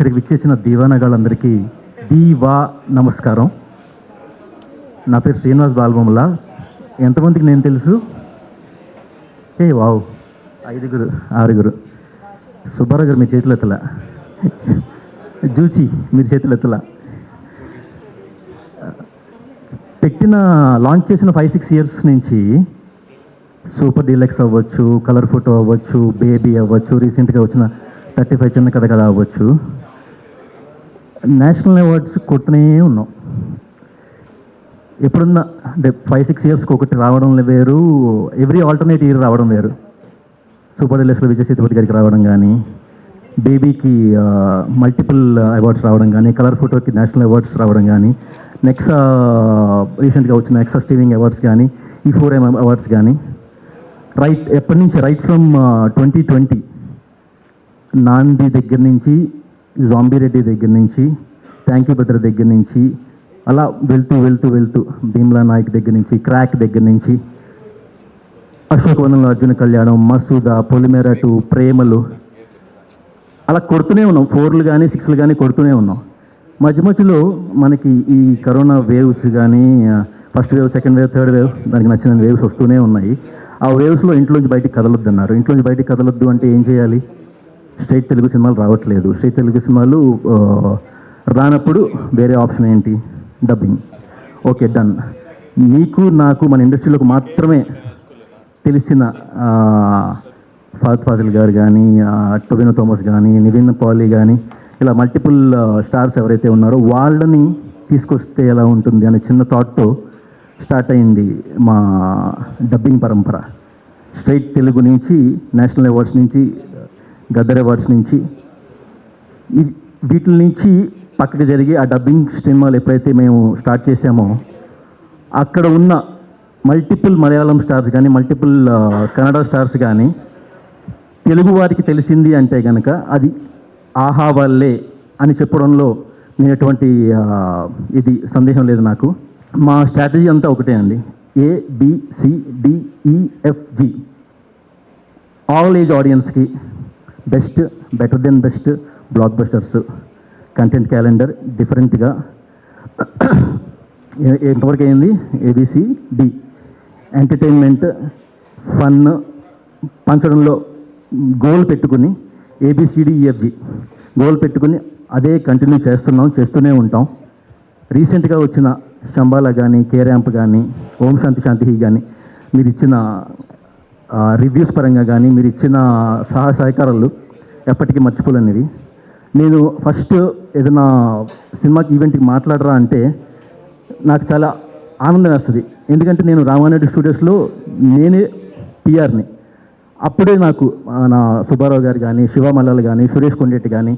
ఇక్కడికి విచ్చేసిన దీవానగాళ్ళందరికీ దీవా నమస్కారం. నా పేరు శ్రీనివాస్ బాలబొమ్మల. ఎంతమందికి నేను తెలుసు? వావ్, 5 6. సుబ్బారావు గారు మీ చేతులు ఎత్తలా, జూసి మీరు చేతులు ఎత్తలా. లాంచ్ చేసిన 5-6 ఇయర్స్ నుంచి సూపర్ డీలక్స్ అవ్వచ్చు, కలర్ ఫోటో అవ్వచ్చు, బేబీ అవ్వచ్చు, రీసెంట్గా వచ్చిన 35 చిన్న కథ కథ అవ్వచ్చు, నేషనల్ అవార్డ్స్ కొడుతూనే ఉన్నాం. ఎప్పుడున్నా అంటే 5-6 ఇయర్స్కి ఒకటి రావడం వేరు, ఎవ్రీ ఆల్టర్నేట్ ఇయర్ రావడం వేరు. సూపర్ డీలక్స్లో విజయ్ సేతుపతి గారికి రావడం కానీ, బేబీకి మల్టిపుల్ అవార్డ్స్ రావడం కానీ, కలర్ ఫోటోకి నేషనల్ అవార్డ్స్ రావడం కానీ, నెక్సా రీసెంట్గా వచ్చిన నెక్సా స్టీవింగ్ అవార్డ్స్ కానీ, ఈ 4M అవార్డ్స్ కానీ, ఎప్పటి నుంచి రైట్ ఫ్రమ్ 2020 నాంది దగ్గర నుంచి, జాంబీ రెడ్డి దగ్గర నుంచి, థ్యాంక్ యూ బ్రదర్ దగ్గర నుంచి, అలా వెళ్తూ భీమ్లా నాయక్ దగ్గర నుంచి, క్రాక్ దగ్గర నుంచి, అశోకవనంలో అర్జున కళ్యాణం, మసూదా, పొలిమేర 2, ప్రేమలు, అలా కొడుతూనే ఉన్నాం. 4లు కానీ 6లు కానీ కొడుతూనే ఉన్నాం. మధ్యలో మనకి ఈ కరోనా వేవ్స్ కానీ, first wave, second wave, third wave, దానికి నచ్చిన వేవ్స్ వస్తూనే ఉన్నాయి. ఆ వేవ్స్లో ఇంట్లోంచి బయటికి కదలొద్దు అన్నారు. ఇంట్లోంచి బయటికి కదలొద్దు అంటే ఏం చేయాలి? స్ట్రైట్ తెలుగు సినిమాలు రావట్లేదు. స్ట్రైట్ తెలుగు సినిమాలు రానప్పుడు వేరే ఆప్షన్ ఏంటి? డబ్బింగ్. Okay, done. మీకు నాకు మన ఇండస్ట్రీలోకి మాత్రమే తెలిసిన ఫహద్ ఫాజిల్ గారు కానీ, టొవినో థామస్ కానీ, నివిన్ పాలీ కానీ, ఇలా మల్టిపుల్ స్టార్స్ ఎవరైతే ఉన్నారో వాళ్ళని తీసుకొస్తే ఎలా ఉంటుంది అనే చిన్న థాట్తో స్టార్ట్ అయింది మా డబ్బింగ్ పరంపర. స్ట్రైట్ తెలుగు నుంచి, నేషనల్ అవార్డ్స్ నుంచి, గద్దర్ అవార్డ్స్ నుంచి, వీటి నుంచి పక్కకు జరిగి ఆ డబ్బింగ్ సినిమాలు ఎప్పుడైతే మేము స్టార్ట్ చేసామో, అక్కడ ఉన్న మల్టిపుల్ మలయాళం స్టార్స్ కానీ, మల్టిపుల్ కన్నడ స్టార్స్ కానీ, తెలుగు వారికి తెలిసింది అంటే కనుక అది ఆహా వాళ్ళే అని చెప్పడంలో నేను ఎటువంటి ఇది సందేహం లేదు నాకు. మా స్ట్రాటజీ అంతా ఒకటే అండి, ABCDEFG. ఆల్ ఏజ్ ఆడియన్స్కి best, better than best, blockbusters, content calendar డిఫరెంట్గా. ఎంతవరకు అయింది? ABCD. ఎంటర్టైన్మెంట్, ఫన్ పంచడంలో గోల్ పెట్టుకుని, ABCDEFG గోల్ పెట్టుకుని అదే కంటిన్యూ చేస్తూనే ఉంటాం. రీసెంట్గా వచ్చిన శంబాలా కానీ, కేర్యాంప్ కానీ, ఓం శాంతి శాంతి కానీ, మీరు ఇచ్చిన రివ్యూస్ పరంగా కానీ, మీరు ఇచ్చిన సహకారాలు ఎప్పటికీ మర్చిపోలేనివి. నేను ఫస్ట్ ఏదైనా సినిమాకి ఈవెంట్కి మాట్లాడరా అంటే నాకు చాలా ఆనందం వేస్తుంది. ఎందుకంటే నేను రామానాయుడు స్టూడియోస్లో నేనే పిఆర్ని. అప్పుడే నాకు నా సుబ్బారావు గారు కానీ, శివ మల్లాల్ కానీ, సురేష్ కొండెట్టి కానీ,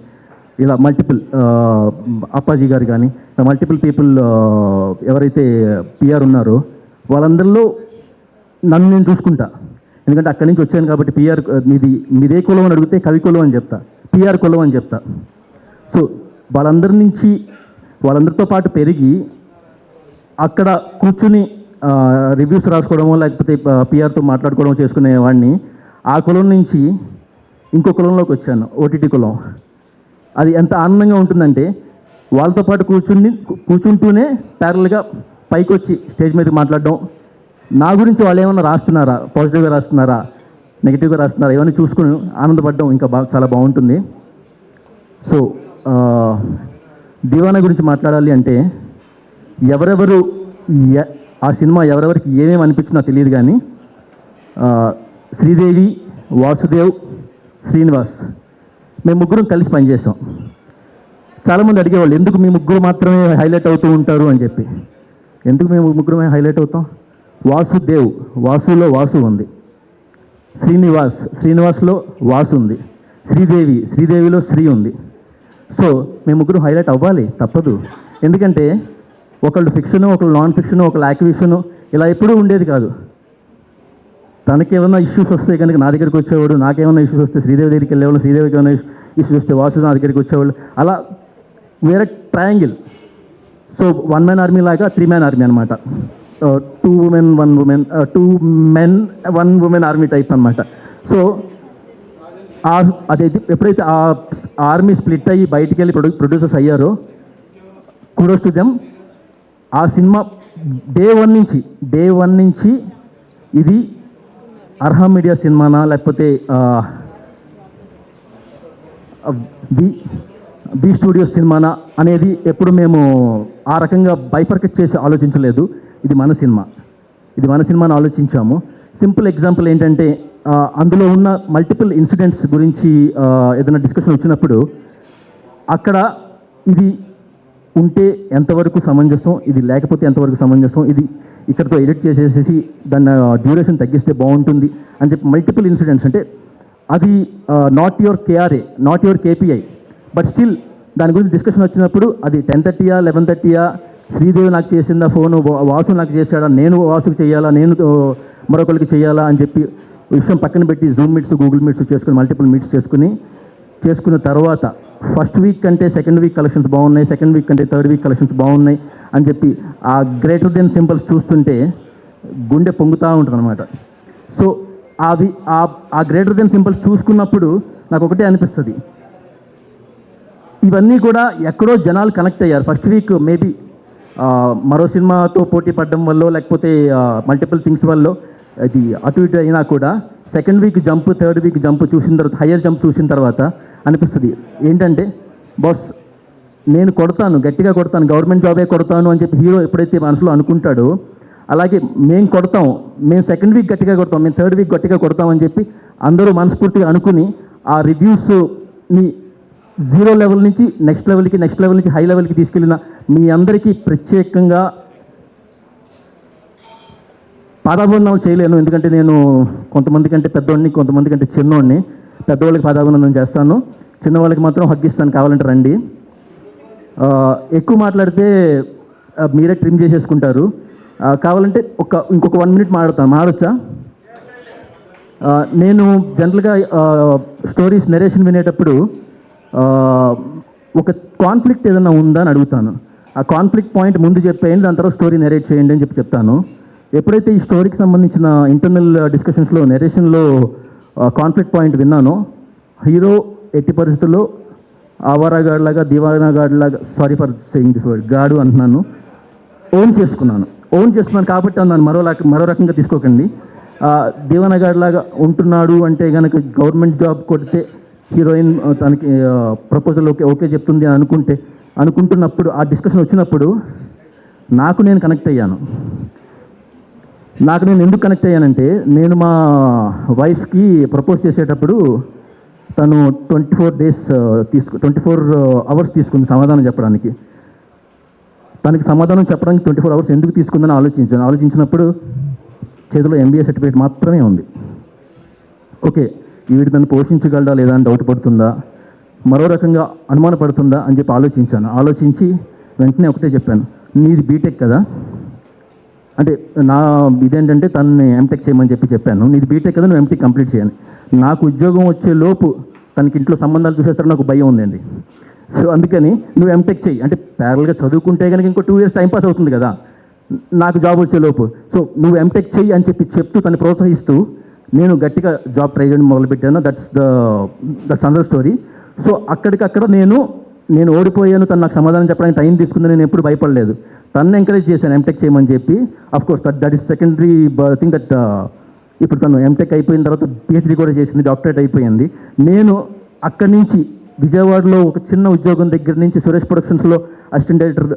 ఇలా మల్టిపుల్ అప్పాజీ గారు కానీ, మల్టిపుల్ పీపుల్ ఎవరైతే పిఆర్ ఉన్నారో వాళ్ళందరిలో నన్ను నేను చూసుకుంటా. ఎందుకంటే అక్కడి నుంచి వచ్చాను కాబట్టి పిఆర్ మీదే కులం అని అడిగితే కవి కులం అని చెప్తా, పిఆర్ కులం అని చెప్తా. సో వాళ్ళందరితో పాటు పెరిగి అక్కడ కూర్చుని రివ్యూస్ రాసుకోవడమో లేకపోతే పిఆర్తో మాట్లాడుకోవడమో చేసుకునేవాడిని. ఆ కులం నుంచి ఇంకో కులంలోకి వచ్చాను, ఓటీటీ కులం. అది ఎంత ఆనందంగా ఉంటుందంటే వాళ్ళతో పాటు కూర్చుంటూనే ప్యారల్గా పైకి వచ్చి స్టేజ్ మీద మాట్లాడడం, నా గురించి వాళ్ళు ఏమన్నా రాస్తున్నారా, పాజిటివ్గా రాస్తున్నారా, నెగిటివ్గా రాస్తున్నారా, ఇవన్నీ చూసుకుని ఆనందపడడం ఇంకా చాలా బాగుంటుంది. సో దీవానా గురించి మాట్లాడాలి అంటే ఎవరెవరు ఆ సినిమా ఎవరెవరికి ఏమేమి అనిపించినా తెలియదు కానీ శ్రీదేవి, వాసుదేవ్, శ్రీనివాస్ మేము ముగ్గురం కలిసి పనిచేసాం. చాలామంది అడిగేవాళ్ళు ఎందుకు మీ ముగ్గురు మాత్రమే హైలైట్ అవుతూ ఉంటారు అని చెప్పి. ఎందుకు మేము ముగ్గురమే హైలైట్ అవుతాం? వాసుదేవ్, వాసులో వాసు ఉంది. శ్రీనివాస్లో వాసు ఉంది. శ్రీదేవిలో శ్రీ ఉంది. సో మేము ముగ్గురు హైలైట్ అవ్వాలి, తప్పదు. ఎందుకంటే ఒకళ్ళు ఫిక్షను, ఒకళ్ళు నాన్ ఫిక్షను, ఒకళ్ళు యాక్టివిషను, ఇలా ఎప్పుడూ ఉండేది కాదు. తనకేమన్నా ఇష్యూస్ వస్తే కనుక నా దగ్గరికి వచ్చేవాడు, నాకేమన్నా ఇష్యూస్ వస్తే శ్రీదేవి దగ్గరికి వెళ్ళేవాళ్ళు, శ్రీదేవికి ఏమైనా ఇష్యూస్ వస్తే వాసు నా దగ్గరికి వచ్చేవాళ్ళు. అలా వేరే ట్రయాంగిల్. సో 1 man ఆర్మీ లాగా 3 man ఆర్మీ అనమాట. 2 women 1 woman, 2 men 1 woman army type అనమాట. సో అదైతే ఎప్పుడైతే ఆ ఆర్మీ స్ప్లిట్ అయ్యి బయటికి వెళ్ళి ప్రొడ్యూసర్స్ అయ్యారో, కుడోస్ టు దెమ్. ఆ సినిమా డే వన్ నుంచి ఇది అర్హా మీడియా సినిమానా లేకపోతే బి స్టూడియోస్ సినిమానా అనేది ఎప్పుడు మేము ఆ రకంగా బైఫర్కెట్ చేసి ఆలోచించలేదు. ఇది మన సినిమాని ఆలోచించాము. సింపుల్ ఎగ్జాంపుల్ ఏంటంటే, అందులో ఉన్న మల్టిపుల్ ఇన్సిడెంట్స్ గురించి ఏదైనా డిస్కషన్ వచ్చినప్పుడు అక్కడ ఇది ఉంటే ఎంతవరకు సమంజసం, ఇది లేకపోతే ఎంతవరకు సమంజసం, ఇది ఇక్కడతో ఎడిట్ చేసేసి దాన్ని డ్యూరేషన్ తగ్గిస్తే బాగుంటుంది అని చెప్పి మల్టిపుల్ ఇన్సిడెంట్స్. అంటే అది not your KRA, not your KPI, but still దాని గురించి డిస్కషన్ వచ్చినప్పుడు అది 10:30 11:30, శ్రీదేవి నాకు చేసిందా ఫోను, వాసు నాకు చేశాడా, నేను వాసుకు చేయాలా, నేను మరొకరికి చేయాలా అని చెప్పి విషయం పక్కన పెట్టి జూమ్ మీట్స్, గూగుల్ మీట్స్ చేసుకుని మల్టిపుల్ మీట్స్ చేసుకున్న తర్వాత ఫస్ట్ వీక్ కంటే సెకండ్ వీక్ కలెక్షన్స్ బాగున్నాయి, సెకండ్ వీక్ కంటే థర్డ్ వీక్ కలెక్షన్స్ బాగున్నాయి అని చెప్పి ఆ గ్రేటర్ దెన్ సింబల్స్ చూస్తుంటే గుండె పొంగుతూ ఉంటుంది అనమాట. సో అది ఆ గ్రేటర్ దెన్ సింబల్స్ చూసుకున్నప్పుడు నాకు ఒకటే అనిపిస్తుంది, ఇవన్నీ కూడా ఎక్కడో జనాలు కనెక్ట్ అయ్యారు. ఫస్ట్ వీక్ మేబీ మరో సినిమాతో పోటీ పడడం వల్ల లేకపోతే మల్టిపుల్ థింగ్స్ వల్ల అది అటు ఇటు అయినా కూడా second week jump, third week jump చూసిన తర్వాత, హయ్యర్ జంప్ చూసిన తర్వాత అనిపిస్తుంది ఏంటంటే, బాస్ నేను కొడతాను, గట్టిగా కొడతాను, గవర్నమెంట్ జాబే కొడతాను అని చెప్పి హీరో ఎప్పుడైతే మనసులో అనుకుంటాడో, అలాగే మేము కొడతాం, మేము సెకండ్ వీక్ గట్టిగా కొడతాం, మేము థర్డ్ వీక్ గట్టిగా కొడతాం అని చెప్పి అందరూ మనస్ఫూర్తిగా అనుకుని ఆ రివ్యూస్ని 0 లెవెల్ నుంచి నెక్స్ట్ లెవెల్ నుంచి హై లెవెల్కి తీసుకెళ్ళిన మీ అందరికీ ప్రత్యేకంగా పాదాభివందనం చేయలేను. ఎందుకంటే నేను కొంతమంది కంటే పెద్దోడిని, కొంతమంది కంటే చిన్నోడిని. పెద్దవాళ్ళకి పాదాభివందనం చేస్తాను, చిన్నవాళ్ళకి మాత్రం హగ్గిస్తాను, కావాలంటే రండి. ఎక్కువ మాట్లాడితే మీరే ట్రిమ్ చేసేసుకుంటారు. కావాలంటే ఇంకొక 1 మినిట్ మాడొచ్చా? నేను జనరల్గా స్టోరీస్ నెరేషన్ వినేటప్పుడు ఒక కాన్ఫ్లిక్ట్ ఏదైనా ఉందా అని అడుగుతాను. ఆ కాన్ఫ్లిక్ట్ పాయింట్ ముందు చెప్పేయండి, దాని తర్వాత స్టోరీ నెరేట్ చేయండి అని చెప్తాను. ఎప్పుడైతే ఈ స్టోరీకి సంబంధించిన ఇంటర్నల్ డిస్కషన్స్లో నెరేషన్లో కాన్ఫ్లిక్ట్ పాయింట్ విన్నానో, హీరో ఎట్టి పరిస్థితుల్లో ఆవారాగాడ్లాగా, దివానాగాడ్లాగా, sorry for saying this word, గాడు అంటున్నాను, ఓన్ చేసుకున్నాను కాబట్టి అన్నాను, మరో రకంగా తీసుకోకండి. దివానాగాడ్లాగా ఉంటున్నాడు అంటే కనుక గవర్నమెంట్ జాబ్ కొడితే హీరోయిన్ తనకి ప్రపోజల్ ఓకే చెప్తుంది అని అనుకుంటున్నప్పుడు ఆ డిస్కషన్ వచ్చినప్పుడు నాకు నేను కనెక్ట్ అయ్యాను. నేను ఎందుకు కనెక్ట్ అయ్యానంటే, నేను మా వైఫ్కి ప్రపోజ్ చేసేటప్పుడు తను 24 అవర్స్ తీసుకుంది సమాధానం చెప్పడానికి. తనకి సమాధానం చెప్పడానికి 24 అవర్స్ ఎందుకు తీసుకుందని ఆలోచించినప్పుడు చేతిలో MBA సర్టిఫికేట్ మాత్రమే ఉంది. ఓకే, వీడు నన్ను పోషించగలడా లేదా అని డౌట్ పడుతుందా, మరో రకంగా అనుమానపడుతుందా అని చెప్పి ఆలోచించి వెంటనే ఒకటే చెప్పాను, నీది బీటెక్ కదా, అంటే నా ఇదేంటంటే తనని ఎంటెక్ చేయమని చెప్పాను. నీది బీటెక్ కదా, నువ్వు ఎంటెక్ కంప్లీట్ చేయాలి. నాకు ఉద్యోగం వచ్చే లోపు తనకి ఇంట్లో సంబంధాలు చూసేస్తారు, నాకు భయం ఉందండి. సో అందుకని నువ్వు ఎంటెక్ చేయి, అంటే ప్యారల్గా చదువుకుంటే కనుక ఇంకో 2 ఇయర్స్ టైంపాస్ అవుతుంది కదా నాకు జాబ్ వచ్చే లోపు. సో నువ్వు ఎంటెక్ చెయ్యి అని చెప్తూ తను ప్రోత్సహిస్తూ నేను గట్టిగా జాబ్ ట్రై చేయడం మొదలుపెట్టాను. That's another story. సో అక్కడికక్కడ నేను ఓడిపోయాను, తను నాకు సమాధానం చెప్పడానికి టైం తీసుకుందని నేను ఎప్పుడు భయపడలేదు. తను ఎంకరేజ్ చేశాను ఎంటెక్ చేయమని చెప్పి. Of course that is secondary thing. That ఇప్పుడు తను ఎంటెక్ అయిపోయిన తర్వాత PhD కూడా చేసింది, డాక్టరేట్ అయిపోయింది. నేను అక్కడి నుంచి విజయవాడలో ఒక చిన్న ఉద్యోగం దగ్గర నుంచి సురేష్ ప్రొడక్షన్స్లో అసిస్టెంట్ డైరెక్టర్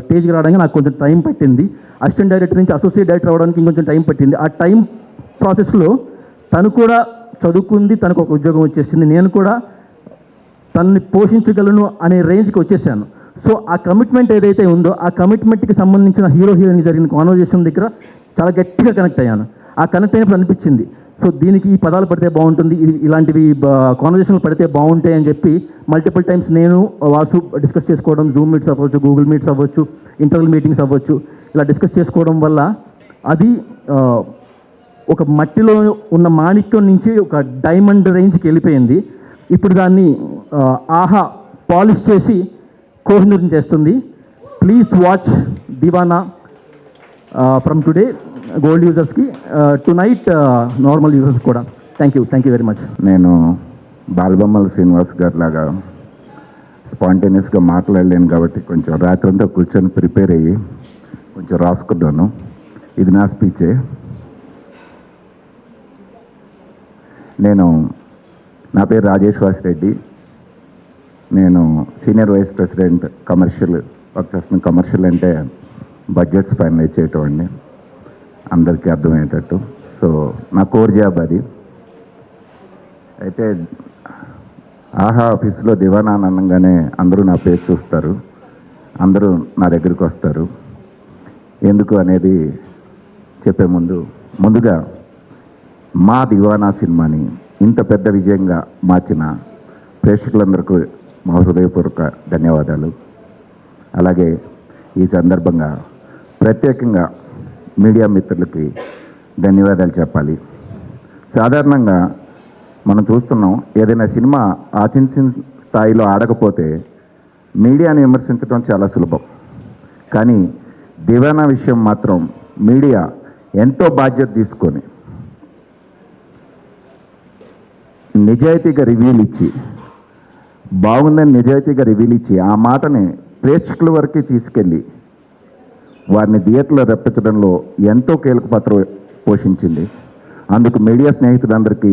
స్టేజ్కి రావడానికి నాకు కొంచెం టైం పట్టింది. అసిస్టెంట్ డైరెక్టర్ నుంచి అసోసియేట్ డైరెక్టర్ అవ్వడానికి ఇంకొంచెం టైం పట్టింది. ఆ టైం ప్రాసెస్లో తను కూడా చదువుకుంది, తనకు ఒక ఉద్యోగం వచ్చేసింది. నేను కూడా తనని పోషించగలను అనే రేంజ్కి వచ్చేసాను. సో ఆ కమిట్మెంట్ ఏదైతే ఉందో ఆ కమిట్మెంట్కి సంబంధించిన హీరోయిన్కి జరిగిన కాన్వర్జేషన్ దగ్గర చాలా గట్టిగా కనెక్ట్ అయ్యాను. ఆ కనెక్ట్ అయినప్పుడు అనిపించింది, సో దీనికి ఈ పదాలు పడితే బాగుంటుంది, ఇలాంటివి కాన్వర్జేషన్లు పడితే బాగుంటాయి అని చెప్పి మల్టిపుల్ టైమ్స్ నేను వాసు డిస్కస్ చేసుకోవడం, జూమ్ మీట్స్ అవ్వచ్చు, గూగుల్ మీట్స్ అవ్వచ్చు, ఇంటర్నల్ మీటింగ్స్ అవ్వచ్చు, ఇలా డిస్కస్ చేసుకోవడం వల్ల అది ఒక మట్టిలో ఉన్న మాణిక్యం నుంచి ఒక డైమండ్ రేంజ్కి వెళ్ళిపోయింది. ఇప్పుడు దాన్ని ఆహా పాలిష్ చేసి కోహినూర్ని చేస్తుంది. Please watch Deewana from today gold యూజర్స్కి, టు నైట్ నార్మల్ యూజర్స్ కూడా. Thank you very much. నేను బాలబొమ్మల శ్రీనివాస్ గారి లాగా స్పాంటేనియస్గా మాట్లాడలేను కాబట్టి కొంచెం రాత్రంతా కూర్చొని ప్రిపేర్ అయ్యి కొంచెం రాసుకున్నాను. ఇది నా స్పీచే. నా పేరు రాజేష్ వాసిరెడ్డి. నేను senior vice president commercial work చేస్తున్నాను. కమర్షియల్ అంటే బడ్జెట్స్ ఫైనలైజ్ చేయటం అండి, అందరికీ అర్థమయ్యేటట్టు. సో నా కోర్ జాబ్ అది. అయితే ఆహా ఆఫీస్లో దివానా అనగానే అందరూ నా పేరు చూస్తారు, అందరూ నా దగ్గరికి వస్తారు. ఎందుకు అనేది చెప్పే ముందుగా మా దివానా సినిమాని ఇంత పెద్ద విజయంగా మార్చిన ప్రేక్షకులందరికీ మా హృదయపూర్వక ధన్యవాదాలు. అలాగే ఈ సందర్భంగా ప్రత్యేకంగా మీడియా మిత్రులకి ధన్యవాదాలు చెప్పాలి. సాధారణంగా మనం చూస్తున్నాం, ఏదైనా సినిమా ఆశించిన స్థాయిలో ఆడకపోతే మీడియాని విమర్శించడం చాలా సులభం. కానీ దివానా విషయం మాత్రం మీడియా ఎంతో బాధ్యత తీసుకొని నిజాయితీగా రివ్యూలు ఇచ్చి, బాగుందని నిజాయితీగా రివ్యూలు ఇచ్చి ఆ మాటని ప్రేక్షకుల వరకు తీసుకెళ్ళి వారిని థియేటర్లో రప్పించడంలో ఎంతో కీలక పాత్ర పోషించింది. అందుకు మీడియా స్నేహితులందరికీ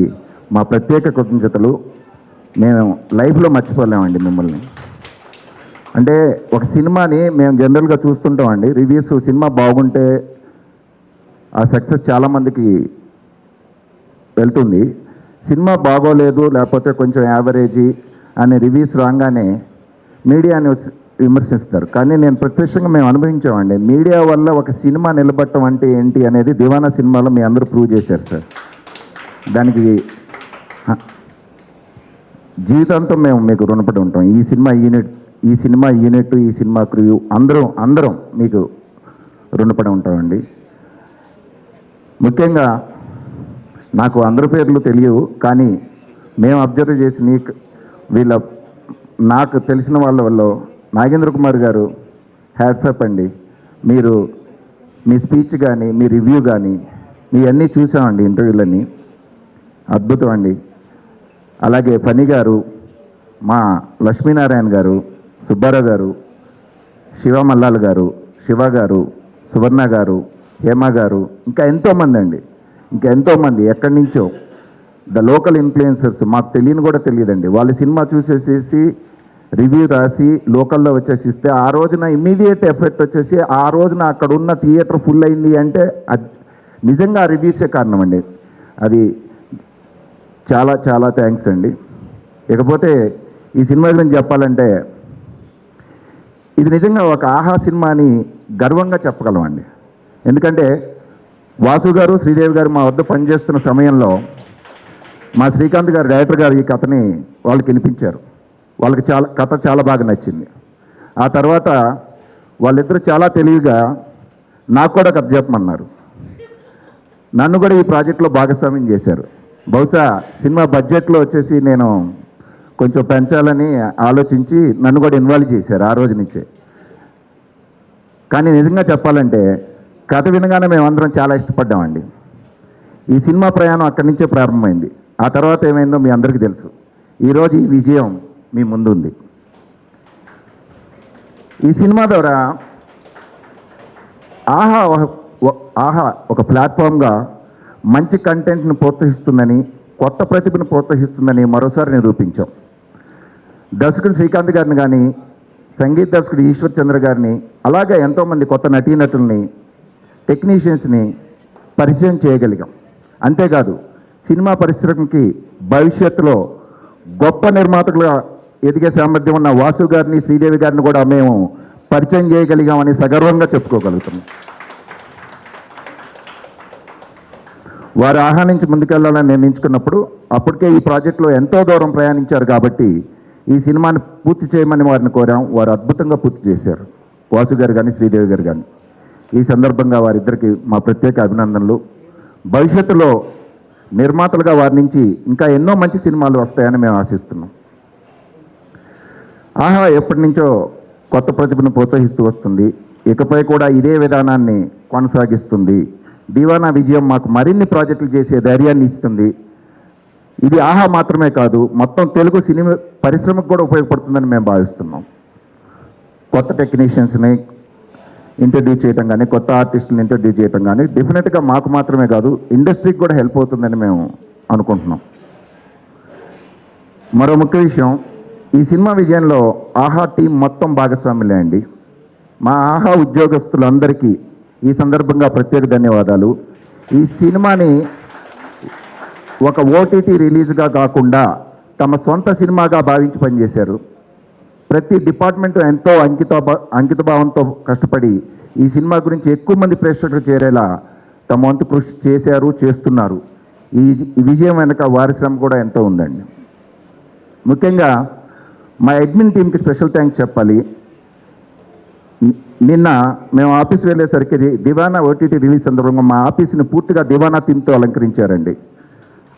మా ప్రత్యేక కృతజ్ఞతలు. మేము లైఫ్లో మర్చిపోలేమండి మిమ్మల్ని. అంటే ఒక సినిమాని మేము జనరల్గా చూస్తుంటామండి, రివ్యూస్ సినిమా బాగుంటే ఆ సక్సెస్ చాలామందికి వెళ్తుంది. సినిమా బాగోలేదు లేకపోతే కొంచెం యావరేజీ అనే రివ్యూస్ రాగానే మీడియాని విమర్శిస్తారు. కానీ నేను ప్రత్యక్షంగా మేము అనుభవించామండి. మీడియా వల్ల ఒక సినిమా నిలబడటం అంటే ఏంటి అనేది దివానా సినిమాలో మీ అందరూ ప్రూవ్ చేశారు సార్. దానికి జీవితాంతం మేము మీకు రుణపడి ఉంటాం. ఈ సినిమా యూనిట్ ఈ సినిమా క్రూ అందరం మీకు రుణపడి ఉంటామండి. ముఖ్యంగా నాకు అందరి పేర్లు తెలియవు, కానీ మేము అబ్జర్వ్ చేసి నాకు తెలిసిన వాళ్ళ నాగేంద్ర కుమార్ గారు హ్యాట్సప్ అండి. మీరు మీ స్పీచ్ కానీ మీ రివ్యూ కానీ మీ అన్నీ చూసామండి, ఇంటర్వ్యూలన్నీ అద్భుతం అండి. అలాగే ఫణి గారు, మా లక్ష్మీనారాయణ గారు, సుబ్బారావు గారు, శివ మల్లాల్ గారు, శివ గారు, సువర్ణ గారు, హేమ గారు, ఇంకా ఎంతోమంది అండి, ఇంకా ఎంతోమంది ఎక్కడి నుంచో ద లోకల్ ఇన్ఫ్లుయెన్సర్స్, మాకు తెలియని కూడా తెలియదండి. వాళ్ళ సినిమా చూసేసేసి రివ్యూ రాసి లోకల్లో వచ్చేసి ఇస్తే ఆ రోజున ఇమ్మీడియట్ ఎఫెక్ట్ వచ్చేసి ఆ రోజున అక్కడ ఉన్న థియేటర్ ఫుల్ అయింది అంటే నిజంగా ఆ రివ్యూసే కారణం అండి. అది చాలా చాలా థ్యాంక్స్ అండి. ఇకపోతే ఈ సినిమా గురించి చెప్పాలంటే ఇది నిజంగా ఒక ఆహా సినిమాని గర్వంగా చెప్పగలమండి. ఎందుకంటే వాసు గారు, శ్రీదేవి గారు మా వద్ద పనిచేస్తున్న సమయంలో మా శ్రీకాంత్ గారు డైరెక్టర్ గారు ఈ కథని వాళ్ళకి వినిపించారు. వాళ్ళకి కథ చాలా బాగా నచ్చింది. ఆ తర్వాత వాళ్ళిద్దరూ చాలా తెలివిగా నాకు కూడా కథ చెప్పమన్నారు. నన్ను కూడా ఈ ప్రాజెక్ట్లో భాగస్వామ్యం చేశారు. బహుశా సినిమా బడ్జెట్లో వచ్చేసి నేను కొంచెం పెంచాలని ఆలోచించి నన్ను కూడా ఇన్వాల్వ్ చేశారు ఆ రోజు నుంచే. కానీ నిజంగా చెప్పాలంటే కథ వినగానే మేమందరం చాలా ఇష్టపడ్డామండి. ఈ సినిమా ప్రయాణం అక్కడి నుంచే ప్రారంభమైంది. ఆ తర్వాత ఏమైందో మీ అందరికీ తెలుసు. ఈరోజు ఈ విజయం మీ ముందు ఉంది. ఈ సినిమా ద్వారా ఆహా ఒక ప్లాట్ఫామ్గా మంచి కంటెంట్ని ప్రోత్సహిస్తుందని, కొత్త ప్రతిభను ప్రోత్సహిస్తుందని మరోసారి నిరూపించాం. దర్శకుడు శ్రీకాంత్ గారిని కానీ, సంగీత దర్శకుడు ఈశ్వర్ చంద్ర గారిని, అలాగే ఎంతోమంది కొత్త నటీనటుల్ని, టెక్నీషియన్స్ని పరిచయం చేయగలిగాం. అంతేకాదు సినిమా పరిశ్రమకి భవిష్యత్తులో గొప్ప నిర్మాతలుగా ఎదిగే సామర్థ్యం ఉన్న వాసు గారిని, శ్రీదేవి గారిని కూడా మేము పరిచయం చేయగలిగామని సగర్వంగా చెప్పుకోగలుగుతున్నాం. వారు ఆహ్వానించి ముందుకెళ్లాలని నిర్ణయించుకున్నప్పుడు అప్పటికే ఈ ప్రాజెక్టులో ఎంతో దూరం ప్రయాణించారు కాబట్టి ఈ సినిమాని పూర్తి చేయమని వారిని కోరాం. వారు అద్భుతంగా పూర్తి చేశారు, వాసు గారు కానీ శ్రీదేవి గారు కానీ. ఈ సందర్భంగా వారిద్దరికి మా ప్రత్యేక అభినందనలు. భవిష్యత్తులో నిర్మాతలుగా వారి నుంచి ఇంకా ఎన్నో మంచి సినిమాలు వస్తాయని మేము ఆశిస్తున్నాం. ఆహా ఎప్పటి నుంచో కొత్త ప్రతిభను ప్రోత్సహిస్తూ వస్తుంది. ఇకపై కూడా ఇదే విధానాన్ని కొనసాగిస్తుంది. దివానా విజయం మాకు మరిన్ని ప్రాజెక్టులు చేసే ధైర్యాన్ని ఇస్తుంది. ఇది ఆహా మాత్రమే కాదు, మొత్తం తెలుగు సినిమా పరిశ్రమకు కూడా ఉపయోగపడుతుందని మేము భావిస్తున్నాం. కొత్త టెక్నీషియన్స్ని ఇంట్రడ్యూస్ చేయడం కానీ, కొత్త ఆర్టిస్టులను ఇంట్రడ్యూస్ చేయడం కానీ డెఫినెట్గా మాకు మాత్రమే కాదు, ఇండస్ట్రీకి కూడా హెల్ప్ అవుతుందని మేము అనుకుంటున్నాం. మరో ముఖ్య విషయం, ఈ సినిమా విజయంలో ఆహా టీం మొత్తం భాగస్వాములే అండి. మా ఆహా ఉద్యోగస్తులందరికీ ఈ సందర్భంగా ప్రత్యేక ధన్యవాదాలు. ఈ సినిమాని ఒక ఓటీటీ రిలీజ్గా కాకుండా తమ సొంత సినిమాగా భావించి పనిచేశారు. ప్రతి డిపార్ట్మెంటు ఎంతో అంకితభావంతో కష్టపడి ఈ సినిమా గురించి ఎక్కువ మంది ప్రేక్షకులు చేరేలా తమ వంతు కృషి చేశారు, చేస్తున్నారు. ఈ విజయం వెనక వారి శ్రమ కూడా ఎంతో ఉందండి. ముఖ్యంగా మా అడ్మిన్ టీంకి స్పెషల్ థ్యాంక్స్ చెప్పాలి. నిన్న మేము ఆఫీస్ వెళ్ళేసరికి దివానా ఓటీటీ రిలీజ్ సందర్భంగా మా ఆఫీస్ని పూర్తిగా దివానా థీమ్తో అలంకరించారండి.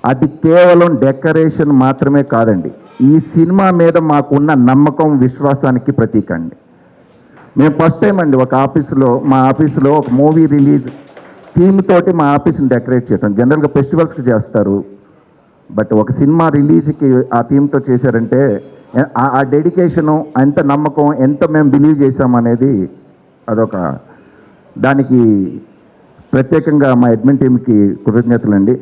అది కేవలం డెకరేషన్ మాత్రమే కాదండి, ఈ సినిమా మీద మాకున్న నమ్మకం, విశ్వాసానికి ప్రతీక అండి. మేము ఫస్ట్ టైం అండి మా ఆఫీసులో ఒక మూవీ రిలీజ్ థీమ్ తోటి మా ఆఫీస్ని డెకరేట్ చేయడం. జనరల్గా ఫెస్టివల్స్కి చేస్తారు, బట్ ఒక సినిమా రిలీజ్కి ఆ థీమ్తో చేశారంటే ఆ డెడికేషను, ఎంత నమ్మకం, ఎంత మేము బిలీవ్ చేసామనేది అదొక దానికి ప్రత్యేకంగా మా అడ్మిన్ టీంకి కృతజ్ఞతలండి.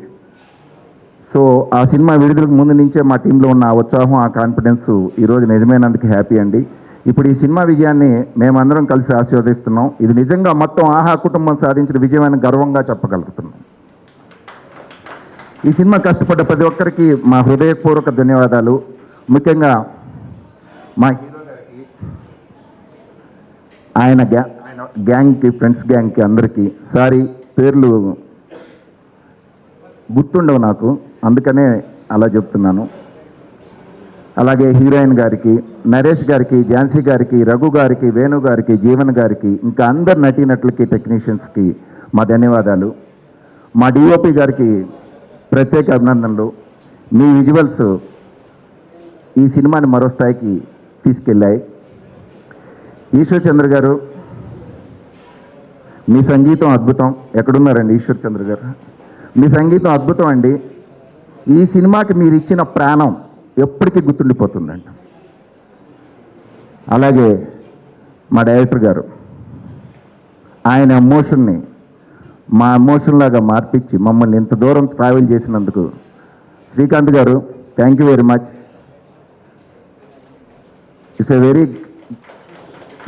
సో ఆ సినిమా విడుదలకు ముందు నుంచే మా టీంలో ఉన్న ఆ ఉత్సాహం, ఆ కాన్ఫిడెన్స్ ఈరోజు నిజమైనందుకు హ్యాపీ అండి. ఇప్పుడు ఈ సినిమా విజయాన్ని మేమందరం కలిసి ఆశీర్వదిస్తున్నాం. ఇది నిజంగా మొత్తం ఆహా కుటుంబం సాధించిన విజయమైన గర్వంగా చెప్పగలుగుతున్నాం. ఈ సినిమా కష్టపడ్డ ప్రతి ఒక్కరికి మా హృదయపూర్వక ధన్యవాదాలు. ముఖ్యంగా మా హీరో గారికి, ఆయన గ్యాంగ్కి, ఫ్రెండ్స్ గ్యాంగ్కి అందరికీ సారీ, పేర్లు గుర్తుండవు నాకు, అందుకనే అలా చెప్తున్నాను. అలాగే హీరోయిన్ గారికి, నరేష్ గారికి, ఝాన్సీ గారికి, రఘు గారికి, వేణు గారికి, జీవన్ గారికి, ఇంకా అందరు నటీనటులకి, టెక్నీషియన్స్కి మా ధన్యవాదాలు. మా డిఓపి గారికి ప్రత్యేక అభినందనలు. మీ విజువల్స్ ఈ సినిమాని మరో స్థాయికి తీసుకెళ్ళాయి. ఈశ్వర్ చంద్ర గారు, మీ సంగీతం అద్భుతం. ఎక్కడున్నారండి ఈశ్వర్ చంద్ర గారు? మీ సంగీతం అద్భుతం అండి. ఈ సినిమాకి మీరు ఇచ్చిన ప్రాణం ఎప్పటికీ గుర్తుండిపోతుందండి. అలాగే మా డైరెక్టర్ గారు, ఆయన ఎమోషన్ని మా ఎమోషన్ లాగా మార్పించి మమ్మల్ని ఇంత దూరం ట్రావెల్ చేసినందుకు శ్రీకాంత్ గారు, thank you very much. It's a very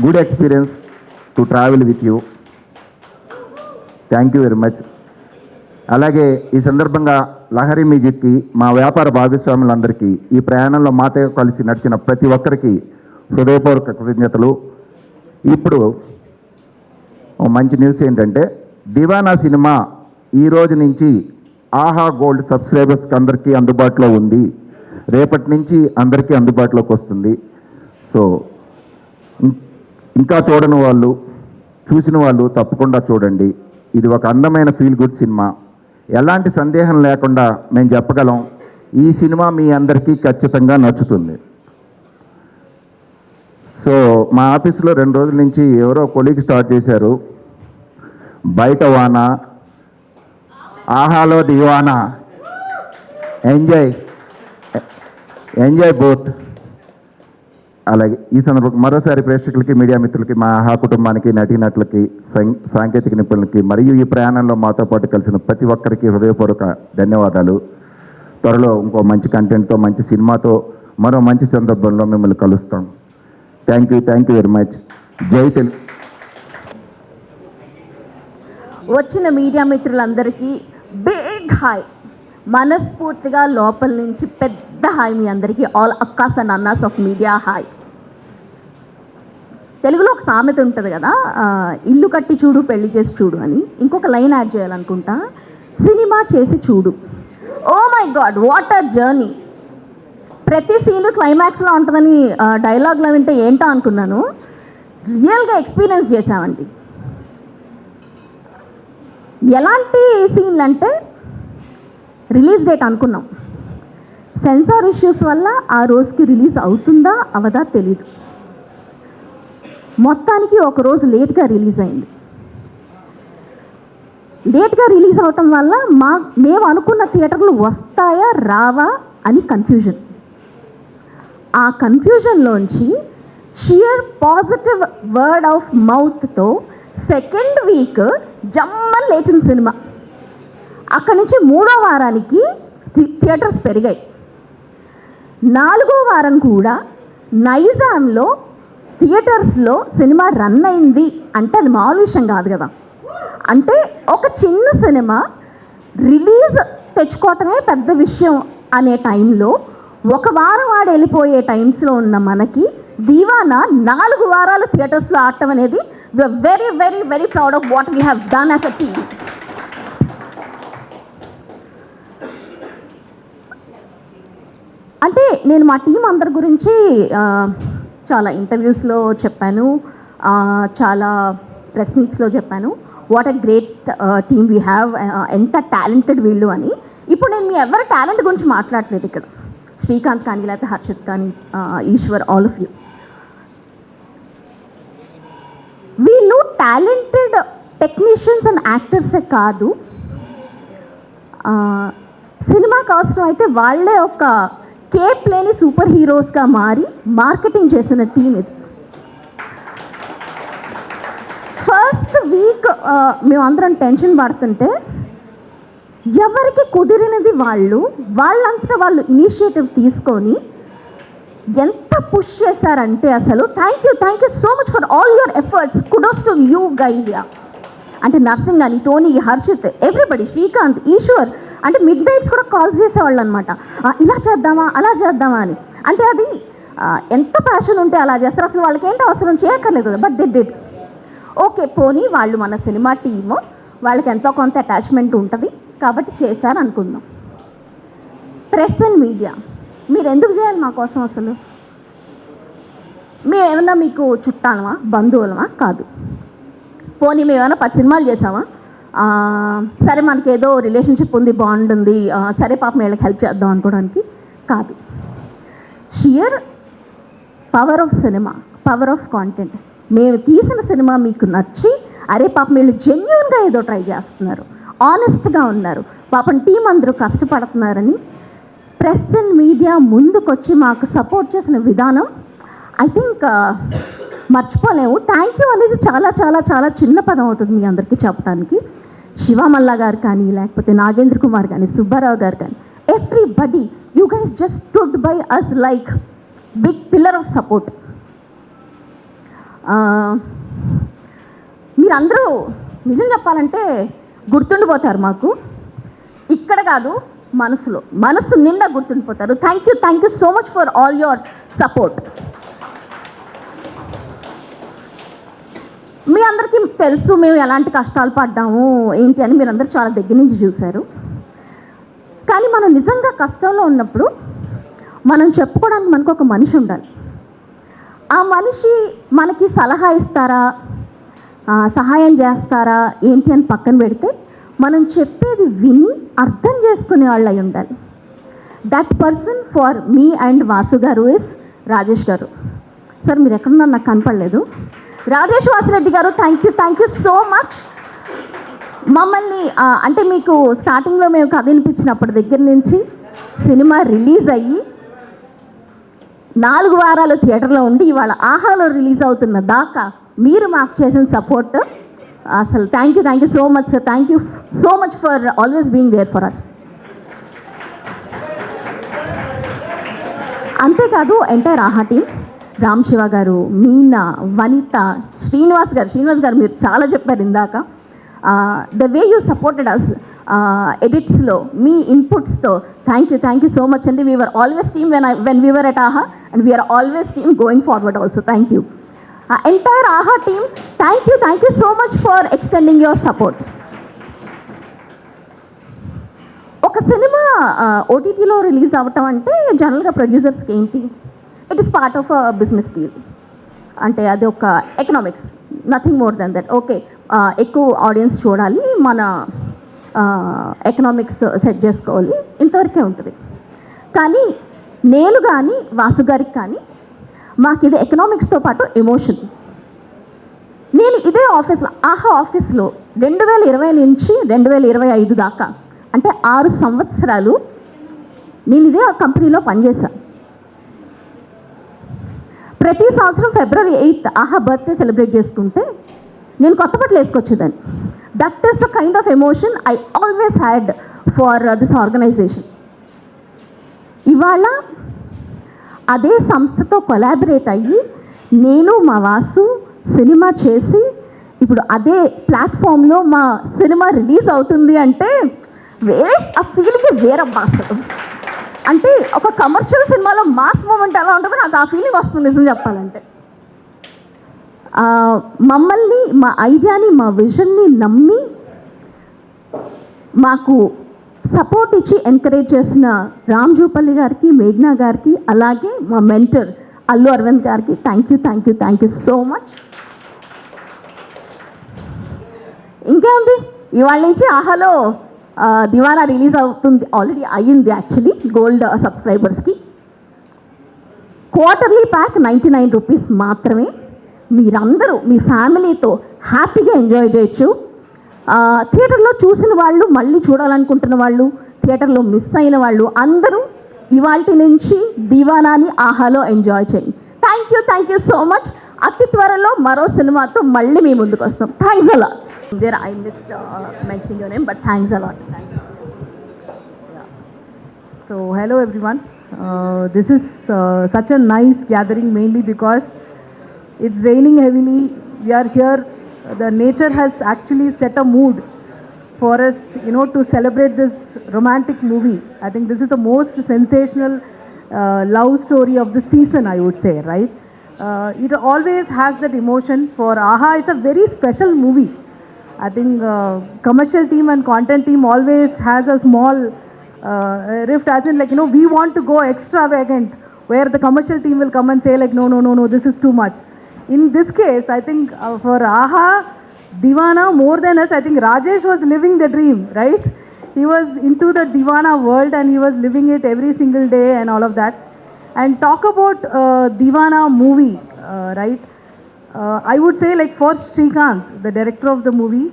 good experience to travel with you. Thank you very much. అలాగే ఈ సందర్భంగా లహరి మ్యూజిక్కి, మా వ్యాపార భాగస్వాములందరికీ, ఈ ప్రయాణంలో మాతో కలిసి నడిచిన ప్రతి ఒక్కరికి హృదయపూర్వక కృతజ్ఞతలు. ఇప్పుడు మంచి న్యూస్ ఏంటంటే, దివానా సినిమా ఈ రోజు నుంచి ఆహా గోల్డ్ సబ్స్క్రైబర్స్కి అందరికీ అందుబాటులో ఉంది. రేపటి నుంచి అందరికీ అందుబాటులోకి వస్తుంది. సో ఇంకా చూడని వాళ్ళు, చూసిన వాళ్ళు తప్పకుండా చూడండి. ఇది ఒక అందమైన ఫీల్ గుడ్ సినిమా. ఎలాంటి సందేహం లేకుండా మేము చెప్పగలం, ఈ సినిమా మీ అందరికీ ఖచ్చితంగా నచ్చుతుంది. సో మా ఆఫీసులో 2 రోజుల నుంచి ఎవరో కొలీగ్ స్టార్ట్ చేశారు, బయట వానా, ఆహాలో దివానా, ఎంజాయ్ బోత్. అలాగే ఈ సందర్భంగా మరోసారి ప్రేక్షకులకి, మీడియా మిత్రులకి, మా ఆహా కుటుంబానికి, నటీనటులకి, సాంకేతిక నిపుణులకి మరియు ఈ ప్రయాణంలో మాతో పాటు కలిసిన ప్రతి ఒక్కరికి హృదయపూర్వక ధన్యవాదాలు. త్వరలో ఇంకో మంచి కంటెంట్తో, మంచి సినిమాతో, మరో మంచి సందర్భంలో మిమ్మల్ని కలుస్తాం. Thank you very much. జై తెలుగు. వచ్చిన మీడియా మిత్రులందరికీ బిగ్ హాయ్, మనస్ఫూర్తిగా లోపల నుంచి పెద్ద హాయ్ మీ అందరికీ. ఆల్ అక్కాస్ అండ్ అన్నాస్ ఆఫ్ మీడియా హాయ్. తెలుగులో ఒక సామెత ఉంటుంది కదా, ఇల్లు కట్టి చూడు, పెళ్లి చేసి చూడు అని. ఇంకొక లైన్ యాడ్ చేయాలనుకుంటా, సినిమా చేసి చూడు. Oh my God, what a journey. ప్రతి సీను క్లైమాక్స్లో ఉంటుందని డైలాగ్లో వింటే ఏంటో అనుకున్నాను. రియల్గా ఎక్స్పీరియన్స్ చేశామండి. ఎలాంటి సీన్లు అంటే, రిలీజ్ డేట్ అనుకున్నాం, సెన్సార్ ఇష్యూస్ వల్ల ఆ రోజుకి రిలీజ్ అవుతుందా అవదా తెలీదు. మొత్తానికి ఒక రోజు లేట్గా రిలీజ్ అయింది. లేట్గా రిలీజ్ అవటం వల్ల మేము అనుకున్న థియేటర్లు వస్తాయా రావా అని కన్ఫ్యూజన్. ఆ కన్ఫ్యూజన్లోంచి షియర్ పాజిటివ్ వర్డ్ ఆఫ్ మౌత్తో సెకండ్ వీక్ జమ్మని లేచిన సినిమా. అక్కడి నుంచి 3వ వారానికి థియేటర్స్ పెరిగాయి. 4వ వారం కూడా నైజాంలో థియేటర్స్లో సినిమా రన్ అయింది అంటే అది మామూలు విషయం కాదు కదా. అంటే ఒక చిన్న సినిమా రిలీజ్ తెచ్చుకోవటమే పెద్ద విషయం అనే టైంలో 1 వారం వాడు వెళ్ళిపోయే టైమ్స్లో ఉన్న మనకి దీవానా 4 వారాలు థియేటర్స్లో ఆడటం అనేది we're very very very proud of what we have done as a team. అంటే నేను మా టీం అందరి గురించి చాలా ఇంటర్వ్యూస్లో చెప్పాను, చాలా ప్రెస్ మీట్స్లో చెప్పాను what a great team we have, ఎంత టాలెంటెడ్ వీళ్ళు అని. ఇప్పుడు నేను మీ ఎవరి టాలెంట్ గురించి మాట్లాడలేదు ఇక్కడ, శ్రీకాంత్ కానీ లేకపోతే హర్షిత్ కానీ ఈశ్వర్, ఆల్ ఆఫ్ యూ. వీళ్ళు టాలెంటెడ్ టెక్నీషియన్స్ అండ్ యాక్టర్సే కాదు, సినిమాకి అవసరం అయితే వాళ్ళే ఒక కేప్ లేని సూపర్ హీరోస్గా మారి మార్కెటింగ్ చేసిన టీం ఇది. ఫస్ట్ వీక్ మేమందరం టెన్షన్ పడుతుంటే ఎవరికి కుదిరినది వాళ్ళంతటా వాళ్ళు ఇనిషియేటివ్ తీసుకొని ఎంత పుష్ చేశారంటే అసలు thank you so much for all your efforts, kudos to you guys. అంటే నర్సింగ్ అని, టోనీ, హర్షిత్, ఎవ్రీబడి, శ్రీకాంత్, ఈశ్వర్, అంటే మిడ్ నైట్స్ కూడా కాల్స్ చేసేవాళ్ళు అనమాట, ఇలా చేద్దామా అలా చేద్దామా అని. అంటే అది ఎంత ప్యాషన్ ఉంటే అలా చేస్తారు, అసలు వాళ్ళకి ఏంటి అవసరం చేయక్కర్లేదు, బట్ దే డిడ్. ఓకే, పోనీ వాళ్ళు మన సినిమా టీము, వాళ్ళకి ఎంతో కొంత అటాచ్మెంట్ ఉంటుంది కాబట్టి చేశారు అనుకుందాం. ప్రెస్ అండ్ మీడియా మీరు ఎందుకు చేయాలి మా కోసం? అసలు మేము ఏమన్నా మీకు చుట్టాలమా, బంధువులమా? కాదు. పోనీ మేము ఏమైనా 10 సినిమాలు చేసామా? సరే మనకి ఏదో రిలేషన్షిప్ ఉంది, బాండ్ ఉంది, సరే పాపం వీళ్ళకి హెల్ప్ చేద్దాం అనుకోవడానికి కాదు. Shear power of cinema, power of content. మేము తీసిన సినిమా మీకు నచ్చి అరే పాపం వీళ్ళు జెన్యూన్గా ఏదో ట్రై చేస్తున్నారు, ఆనెస్ట్గా ఉన్నారు, పాపం టీం అందరూ కష్టపడుతున్నారని ప్రెస్ అండ్ మీడియా ముందుకొచ్చి మాకు సపోర్ట్ చేసిన విధానం ఐ థింక్ మర్చిపోలేము. థ్యాంక్ యూ అనేది చాలా చాలా చాలా చిన్న పదం అవుతుంది మీ అందరికీ చెప్పడానికి. శివమల్ల గారు కానీ, లేకపోతే నాగేంద్ర కుమార్ కానీ, సుబ్బారావు గారు కానీ, everybody, you guys just stood by us like big pillar of support. మీరందరూ నిజం చెప్పాలంటే గుర్తుండిపోతారు మాకు, ఇక్కడ కాదు మనసు నిండా గుర్తుండిపోతారు. Thank you so much for all your support. మీ అందరికీ తెలుసు మేము ఎలాంటి కష్టాలు పడ్డాము ఏంటి అని, మీరందరూ చాలా దగ్గర నుంచి చూశారు. కానీ మనం నిజంగా కష్టంలో ఉన్నప్పుడు మనం చెప్పుకోవడానికి మనకు ఒక మనిషి ఉండాలి. ఆ మనిషి మనకి సలహా ఇస్తారా, సహాయం చేస్తారా ఏంటి అని పక్కన పెడితే మనం చెప్పేది విని అర్థం చేసుకునే వాళ్ళు అయి ఉండాలి. That person for me and Vasu గారు ఇస్ రాజేష్ గారు. సార్ మీరు ఎక్కడున్నారు నాకు కనపడలేదు. రాజేష్ వాసిరెడ్డి గారు, థ్యాంక్ యూ సో మచ్. మమ్మల్ని అంటే మీకు స్టార్టింగ్లో మేము కథ వినిపించినప్పటి దగ్గర నుంచి సినిమా రిలీజ్ అయ్యి 4 వారాలు థియేటర్లో ఉండి ఇవాళ ఆహాలో రిలీజ్ అవుతున్న దాకా మీరు మాకు చేసిన సపోర్ట్ అసలు thank you so much sir. Thank you so much for always being there for us. అంతేకాదు ఎంటైర్ ఆహా టీమ్, రామ్ శివ గారు, మీనా, వనిత, శ్రీనివాస్ గారు మీరు చాలా చెప్పారు ఇందాక. The way you supported us ఎడిట్స్లో మీ ఇన్పుట్స్తో థ్యాంక్ యూ సో మచ్ అండి. We were always team when we were at Aha and we are always team going forward also. Thank you entire Aha team. Thank you so much for extending your support. ఒక cinema ఓటీటీలో release అవ్వటం అంటే జనరల్గా ప్రొడ్యూసర్స్కి ఏంటి, it is part of a business deal. అంటే అది ఒక economics, nothing more than that. Okay, ఎక్కువ ఆడియన్స్ చూడాలి, మన ఎకనామిక్స్ సెట్ చేసుకోవాలి, ఇంతవరకే ఉంటుంది. కానీ నేను కానీ వాసు గారికి కానీ మాకు ఇది ఎకనామిక్స్తో పాటు ఎమోషన్. నేను ఇదే ఆఫీస్లో, ఆహా ఆఫీస్లో 2020 నుంచి 2025 దాకా, అంటే 6 సంవత్సరాలు నేను ఇదే కంపెనీలో పనిచేశాను. ప్రతి సంవత్సరం February 8th ఆహా బర్త్డే సెలబ్రేట్ చేసుకుంటే నేను కొత్త బట్టలు వేసుకొచ్చేదాన్ని. That is the kind of emotion I always had for this organisation. ఇవాళ అదే సంస్థతో కొలాబరేట్ అయ్యి నేను మా వాసు సినిమా చేసి ఇప్పుడు అదే ప్లాట్ఫామ్లో మా సినిమా రిలీజ్ అవుతుంది అంటే వేరే ఆ ఫీలింగ్ వేరబ్బా అసలు. అంటే ఒక కమర్షియల్ సినిమాలో మాస్ మూమెంట్ ఎలా ఉంటుందో నాకు ఆ ఫీలింగ్ వస్తుంది నిజం చెప్పాలంటే. మమ్మల్ని, మా ఐడియాని, మా విజన్ని నమ్మి మాకు సపోర్ట్ ఇచ్చి ఎంకరేజ్ చేసిన రామ్ జూపల్లి గారికి, మేఘ్నా గారికి, అలాగే మా మెంటర్ అల్లు అరవింద్ గారికి థ్యాంక్ యూ సో మచ్. ఇంకేముంది, ఇవాళ నుంచి ఆహాలో దివానా రిలీజ్ అవుతుంది, ఆల్రెడీ అయ్యింది యాక్చువల్లీ గోల్డ్ సబ్స్క్రైబర్స్కి. క్వార్టర్లీ ప్యాక్ 99 రూపీస్ మాత్రమే. మీరందరూ మీ ఫ్యామిలీతో హ్యాపీగా ఎంజాయ్ చేయొచ్చు. థియేటర్లో చూసిన వాళ్ళు, మళ్ళీ చూడాలనుకుంటున్న వాళ్ళు, థియేటర్లో మిస్ అయిన వాళ్ళు అందరూ ఇవాల్టి నుంచి దివానాని ఆహాలో ఎంజాయ్ చేయండి. Thank you so much. అతి త్వరలో మరో సినిమాతో మళ్ళీ మీ ముందుకు వస్తాం. Thanks a lot. There I missed mentioning your name, but thanks a lot. So hello everyone. This is such a nice gathering, mainly because it's raining heavily. We are here. The nature has actually set a mood for us, to celebrate this romantic movie. I think this is the most sensational love story of the season, I would say, right? It always has that emotion. For AHA, it's a very special movie. I think commercial team and content team always has a small rift, as in like, we want to go extravagant, where the commercial team will come and say like, no, this is too much. In this case, I think for AHA, Divana, more than us, I think Rajesh was living the dream, right? He was into the Divana world and he was living it every single day and all of that. And talk about Divana movie, right? I would say like for Srikanth, the director of the movie,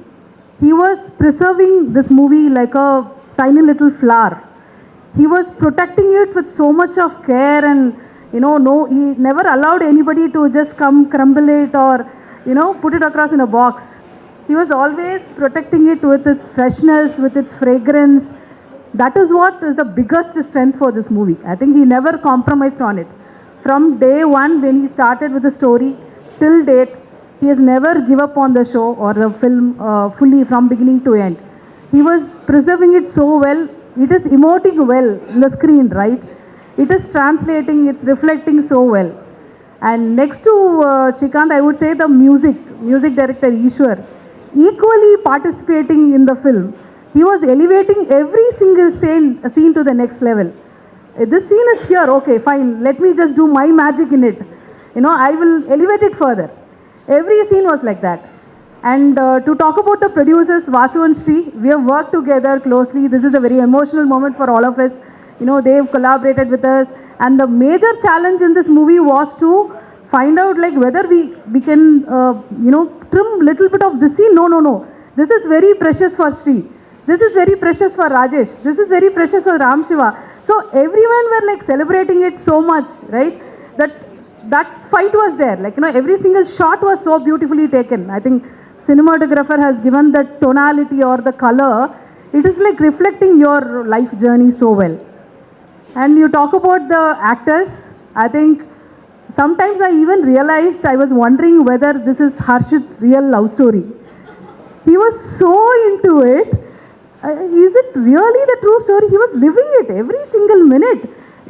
he was preserving this movie like a tiny little flower. He was protecting it with so much of care and, he never allowed anybody to just come crumble it or, put it across in a box. He was always protecting it with its freshness, with its fragrance. That is what is the biggest strength for this movie. I think he never compromised on it. From day one when he started with the story, till date, he has never given up on the show or the film fully from beginning to end. He was preserving it so well. It is emoting well in the screen, right? It is translating, it's reflecting so well. And next to Srikanth, I would say the music director Ishwar, equally participating in the film. He was elevating every single scene to the next level. This scene is here, okay, fine, let me just do my magic in it. I will elevate it further. Every scene was like that. And to talk about the producers, Vasu and Sri, we have worked together closely. This is a very emotional moment for all of us. They've collaborated with us. And the major challenge in this movie was to find out like whether we can, trim little bit of this scene. No. This is very precious for Sri. This is very precious for Rajesh. This is very precious for Ram Shiva. So everyone were like celebrating it so much, right? That fight was there. Like, every single shot was so beautifully taken. I think cinematographer has given the tonality or the color. It is like reflecting your life journey so well. And you talk about the actors. I think sometimes I even realized, I was wondering whether this is Harshit's real love story. He was so into it. Is it really the true story? He was living it every single minute.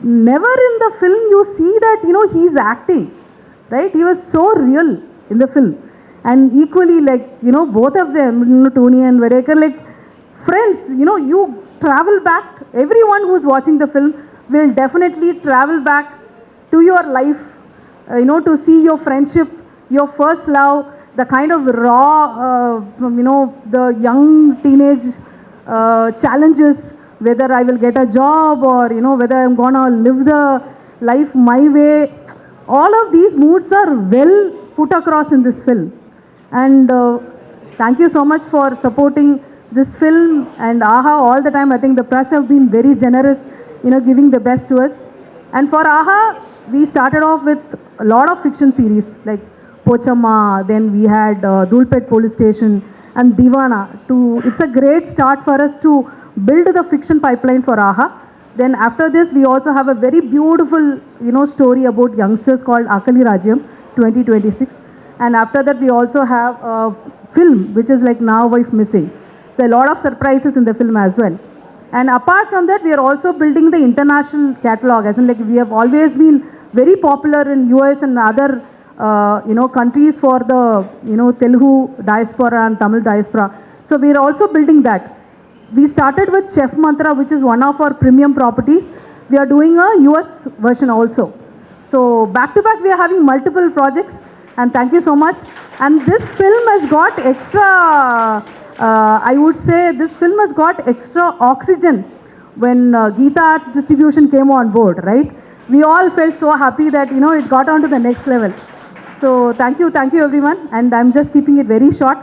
Never in the film you see that, he's acting, right? He was so real in the film. And equally, like, both of them, Tony and Varekar, like, friends, you travel back. Everyone who's watching the film will definitely travel back to your life, to see your friendship, your first love, the kind of raw, the young teenage challenges, whether I will get a job or, whether I'm going to live the life my way. All of these moods are well put across in this film. And thank you so much for supporting this film and AHA all the time. I think the press have been very generous, giving the best to us. And for AHA, we started off with a lot of fiction series like Pochamma, then we had Dulpet Police Station and Divana. It's a great start for us to build the fiction pipeline for AHA. Then after this, we also have a very beautiful, story about youngsters called Akali Rajyam 2026. And after that, we also have a film which is like Now Wife Missing. There are a lot of surprises in the film as well. And apart from that, we are also building the international catalog. As in, like, we have always been very popular in US and other, countries for the, Telugu diaspora and Tamil diaspora. So we are also building that. We started with Chef Mantra, which is one of our premium properties. We are doing a US version also. So back to back, we are having multiple projects. And thank you so much. And this film has got extra, I would say, this film has got extra oxygen when Geeta Arts Distribution came on board, right? We all felt so happy that, it got on to the next level. So thank you everyone. And I'm just keeping it very short.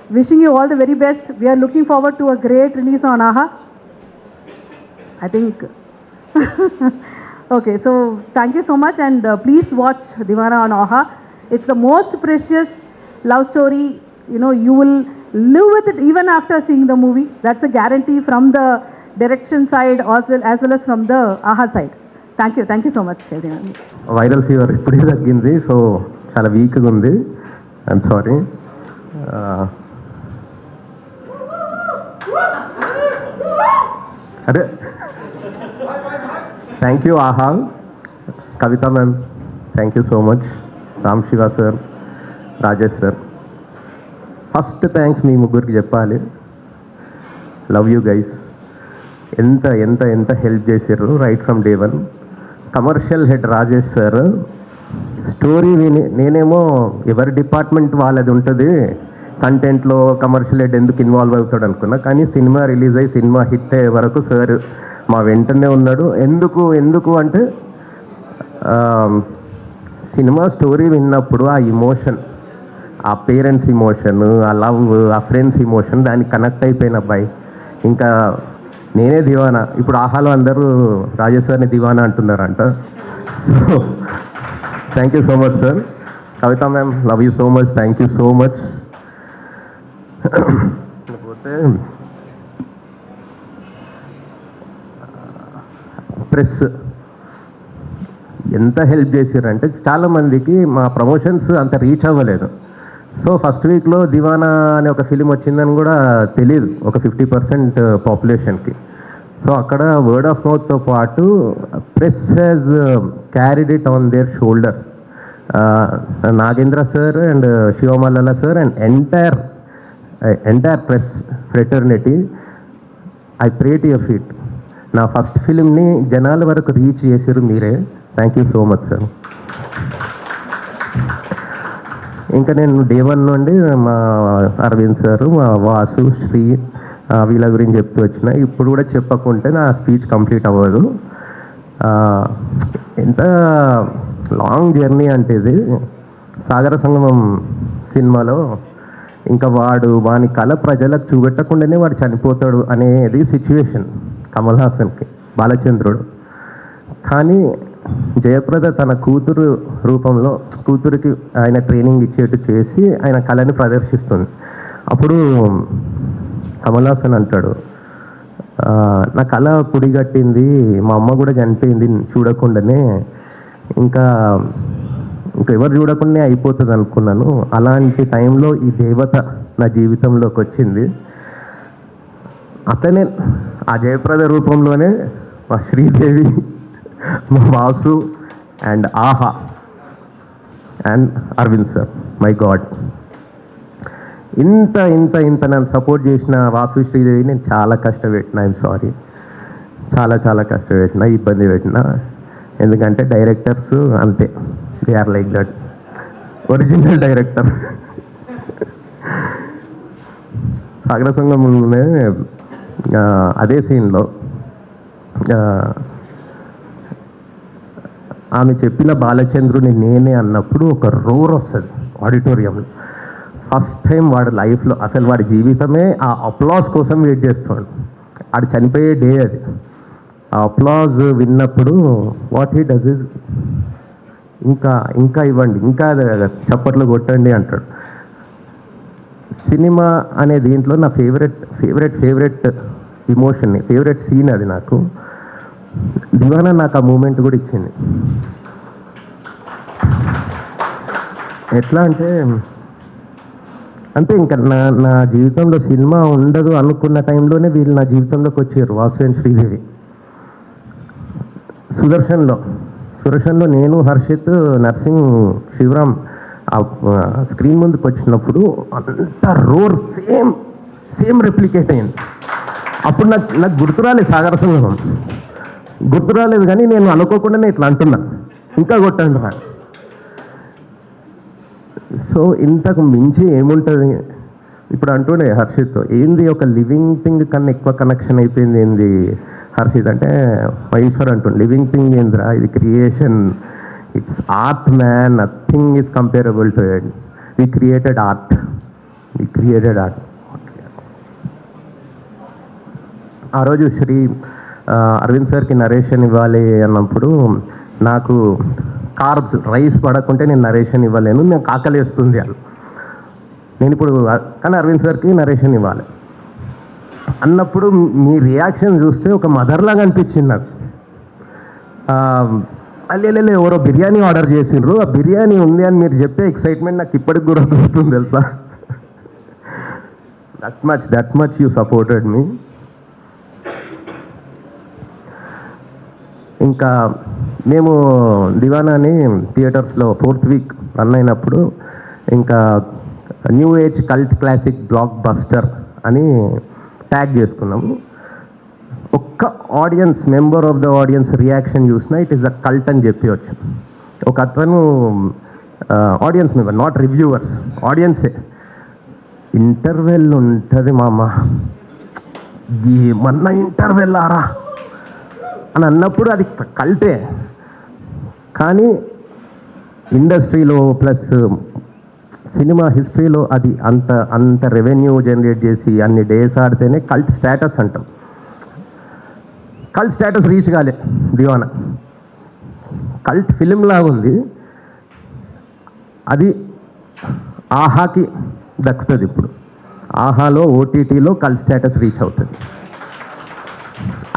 Wishing you all the very best. We are looking forward to a great release on AHA. I think. Okay, so thank you so much. And please watch Divana on AHA. It's the most precious love story. You will live with it even after seeing the movie. That's a guarantee from the direction side as well as from the AHA side. Thank you so much, everyone. Viral fever ఇప్పుడే తగ్గింది, so చాలా వీక్గా ఉంది. I'm sorry. అదే thank you Aha, Kavitha ma'am, thank you so much, Ram Shiva sir, Rajesh sir. First thanks మీ ముగ్గురికి చెప్పాలి. Love you guys. ఎంత ఎంత ఎంత హెల్ప్ చేశారు right from day one. Commercial head Rajesh sir story విని, నేనేమో ఎవరి డిపార్ట్మెంట్ వాళ్ళది ఉంటుంది, కంటెంట్లో కమర్షియల్ హెడ్ ఎందుకు ఇన్వాల్వ్ అవుతాడు అనుకున్నా. కానీ సినిమా రిలీజ్ అయ్యి సినిమా హిట్ అయ్యే వరకు సార్ మా వెంటనే ఉన్నాడు. ఎందుకు అంటే సినిమా స్టోరీ విన్నప్పుడు ఆ ఇమోషన్, ఆ పేరెంట్స్ ఇమోషన్, ఆ లవ్, ఆ ఫ్రెండ్స్ ఇమోషన్, దానికి కనెక్ట్ అయిపోయిన అబ్బాయి. ఇంకా నేనే దివానా. ఇప్పుడు ఆహాలో అందరూ రాజేష్ సార్ని దివానా అంటున్నారంట. So thank you so much sir. Kavitha ma'am, love you so much, thank you so much. పోతే ప్రెస్ ఎంత హెల్ప్ చేశారంటే, చాలామందికి మా ప్రమోషన్స్ అంత రీచ్ అవ్వలేదు. సో ఫస్ట్ వీక్లో దివానా అనే ఒక ఫిలిం వచ్చిందని కూడా తెలియదు ఒక 50% పాపులేషన్కి. సో అక్కడ వర్డ్ ఆఫ్ మౌత్తో పాటు press has carried it on their shoulders. Nagendra sir and Sivamallala sir and entire press fraternity, I pray to your feet. నా ఫస్ట్ ఫిలింని జనాల వరకు రీచ్ చేశారు మీరే. Thank you so much sir. ఇంకా నేను డే వన్ నుండి మా అరవింద్ సారు, మా వాసు, శ్రీ వీళ్ళ గురించి చెప్తూ వచ్చిన. ఇప్పుడు కూడా చెప్పకుంటే నా స్పీచ్ కంప్లీట్ అవ్వదు. ఎంత లాంగ్ జర్నీ అంటే ఇది. సాగర సంగమం సినిమాలో ఇంకా వాని కళ ప్రజలకు చూపెట్టకుండానే వాడు చనిపోతాడు అనేది సిచ్యువేషన్ కమల్ హాసన్కి, బాలచంద్రుడు. కానీ జయప్రద తన కూతురు రూపంలో కూతురికి ఆయన ట్రైనింగ్ ఇచ్చేట్టు చేసి ఆయన కళని ప్రదర్శిస్తుంది. అప్పుడు కమల్ హాసన్ అంటాడు, నా కళ పుడిగట్టింది, మా అమ్మ కూడా చనిపోయింది చూడకుండానే, ఇంకా ఎవరు చూడకుండానే అయిపోతుంది అనుకున్నాను. అలాంటి టైంలో ఈ దేవత నా జీవితంలోకి వచ్చింది. అతనే ఆ జయప్రద రూపంలోనే మా శ్రీదేవి, మా Vasu and Aha and Aravind sir. My God, ఇంత ఇంత ఇంత నన్ను సపోర్ట్ చేసిన వాసు, శ్రీదేవి నేను చాలా కష్టపెట్టిన. ఐఎమ్ సారీ, చాలా కష్టపెట్టిన, ఇబ్బంది పెట్టిన. ఎందుకంటే డైరెక్టర్స్ అంతే, they are like that. Original director సాగర సంగంలోనే అదే సీన్లో ఆమె చెప్పిన బాలచంద్రుని నేనే అన్నప్పుడు ఒక రోర్ వస్తుంది ఆడిటోరియంలో. ఫస్ట్ టైం వాడి లైఫ్లో అసలు వాడి జీవితమే ఆ అప్లాస్ కోసం వెయిట్ చేస్తాడు. ఆడు చనిపోయే డే అది. ఆ అప్లాజ్ విన్నప్పుడు వాట్ హీ డస్ ఇస్ ఇంకా ఇంకా ఇవ్వండి, ఇంకా చప్పట్లు కొట్టండి అంటాడు. సినిమా అనే దీంట్లో నా ఫేవరెట్ ఇమోషన్, ఫేవరెట్ సీన్ అది నాకు. దివానా నాకు ఆ మూమెంట్ కూడా ఇచ్చింది. ఎట్లా అంటే అంతే, ఇంకా నా జీవితంలో సినిమా ఉండదు అనుకున్న టైంలోనే వీళ్ళు నా జీవితంలోకి వచ్చారు, వాసు అండ్ శ్రీదేవి. సుదర్శన్లో నేను, హర్షిత్, నర్సింగ్, శివరామ్ ఆ స్క్రీన్ ముందుకు వచ్చినప్పుడు అంత రోర్ సేమ్ రెప్లికేట్ అయింది. అప్పుడు నాకు గుర్తురాలేదు సాగర సంగమం, గుర్తురాలేదు, కానీ నేను అనుకోకుండానే ఇట్లా అంటున్నా, ఇంకా కొట్టండి రా. సో ఇంతకు మించి ఏముంటుంది? ఇప్పుడు అంటుండే హర్షిత్, ఏంది ఒక లివింగ్ థింగ్ కన్నా ఎక్కువ కనెక్షన్ అయిపోయింది ఏంది హర్షిత్ అంటే, మహేశ్వర్ అంటుండే లివింగ్ థింగ్ ఏందిరా, ఇది creation, it's art man, nothing is comparable to it. We created art. ఆ రోజు అరవింద్ సార్కి నరేషన్ ఇవ్వాలి అన్నప్పుడు నాకు కార్బ్స్ రైస్ పడకుంటే నేను నరేషన్ ఇవ్వలేను, నాకు ఆకలిస్తుంది అని. నేను ఇప్పుడు కానీ అరవింద్ సార్కి నరేషన్ ఇవ్వాలి అన్నప్పుడు మీ రియాక్షన్ చూస్తే ఒక మదర్లాగా అనిపించింది నాకు. అల్లెలే ఎవరో బిర్యానీ ఆర్డర్ చేసిండ్రు, ఆ బిర్యానీ ఉంది అని మీరు చెప్పే ఎక్సైట్మెంట్ నాకు ఇప్పటికి కూడా గుర్తుంది తెలుసా. That much you supported me. ఇంకా మేము దివానాని థియేటర్స్లో 4th వీక్ రన్ అయినప్పుడు ఇంకా new age cult classic blockbuster అని ట్యాగ్ చేసుకున్నాము. ఒక్క member of the audience reaction చూసినా ఇట్ ఈస్ అ కల్ట్ అని చెప్పవచ్చు. ఒక అతను ఆడియన్స్ మెంబర్, నాట్ రివ్యూవర్స్, ఆడియన్సే, ఇంటర్వెల్ ఉంటుంది మామ, ఏమన్నా ఇంటర్వెల్ ఆరా అని అన్నప్పుడు అది కల్టే. కానీ ఇండస్ట్రీలో ప్లస్ సినిమా హిస్టరీలో అది అంత రెవెన్యూ జనరేట్ చేసి అన్ని డేస్ ఆడితేనే కల్ట్ స్టేటస్ అంటాం. కల్ట్ స్టేటస్ రీచ్ కాలే దివానా. కల్ట్ ఫిలిం లాగా ఉంది అది, ఆహాకి దక్కుతుంది. ఇప్పుడు ఆహాలో ఓటీటీలో కల్ట్ స్టేటస్ రీచ్ అవుతుంది.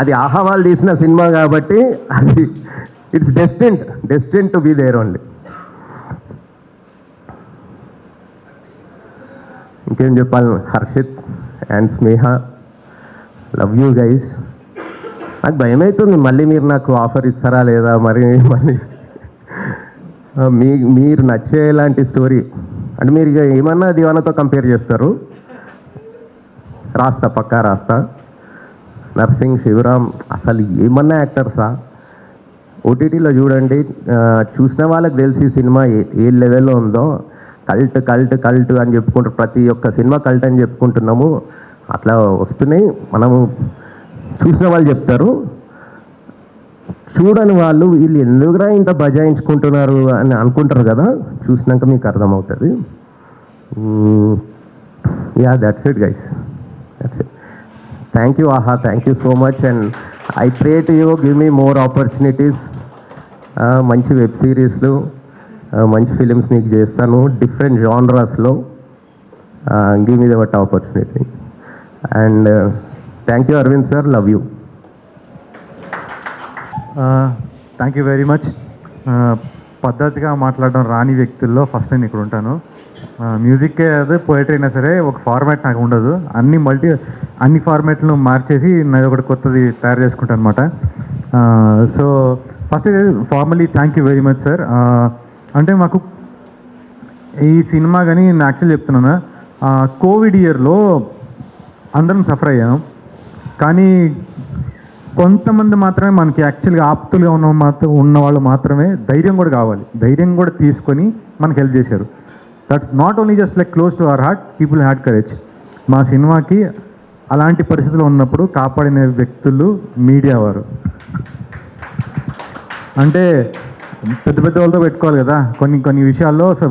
అది ఆహా వాళ్ళు తీసిన సినిమా కాబట్టి అది it's destined to be there only. ఇంకేం చెప్పాలి? Harshith and Sneha, love you guys. నాకు భయం అవుతుంది మళ్ళీ మీరు నాకు ఆఫర్ ఇస్తారా లేదా, మళ్ళీ మీరు నచ్చేలాంటి స్టోరీ అంటే మీరు ఇక ఏమన్నా దివానాతో కంపేర్ చేస్తారు, పక్కా రాస్తా. నర్సింగ్, శివరామ్ అసలు ఏమన్నా యాక్టర్సా? ఓటీటీలో చూడండి, చూసిన వాళ్ళకి తెలిసి సినిమా ఏ లెవెల్లో ఉందో. కల్ట్ అని చెప్పుకుంటారు, ప్రతి ఒక్క సినిమా కల్ట్ అని చెప్పుకుంటున్నాము. అట్లా వస్తున్నాయి, మనము చూసిన వాళ్ళు చెప్తారు, చూడని వాళ్ళు వీళ్ళు ఎందుకురా ఇంత బజాయించుకుంటున్నారు అని అనుకుంటారు కదా, చూసినాక మీకు అర్థమవుతుంది. That's it guys, that's it. Thank you Aha, thank you so much. And I pray to you, give me more opportunities. మంచి వెబ్ సిరీస్లు, మంచి ఫిలిమ్స్ మీకు చేస్తాను, డిఫరెంట్ జానరాస్లో. Give me that opportunity. And thank you Aravind sir, love you. Thank you very much. పద్ధతిగా మాట్లాడడం రాని వ్యక్తుల్లో ఫస్ట్ నేను ఇక్కడ ఉంటాను. మ్యూజిక్కే అదే, పోయిటరీ అయినా సరే ఒక ఫార్మాట్ నాకు ఉండదు. అన్ని ఫార్మాట్లను మార్చేసి నేను ఒకటి కొత్తది తయారు చేసుకుంటాను అనమాట. So first formally thank you very much sir. అంటే మాకు ఈ సినిమా కానీ నేను యాక్చువల్ చెప్తున్నాను, కోవిడ్ ఇయర్లో అందరం సఫర్ అయ్యాను. కానీ కొంతమంది మాత్రమే మనకి యాక్చువల్గా ఆప్తులుగా ఉన్న వాళ్ళు మాత్రమే ధైర్యం కూడా కావాలి, ధైర్యం కూడా తీసుకొని మనకు హెల్ప్ చేశారు. That's not only just like close to our heart, people had courage. మా సినిమాకి అలాంటి పరిస్థితులు ఉన్నప్పుడు కాపాడిన వ్యక్తులు మీడియా వారు. అంటే పెద్ద పెద్ద వాళ్ళతో పెట్టుకోవాలి కదా కొన్ని విషయాల్లో. So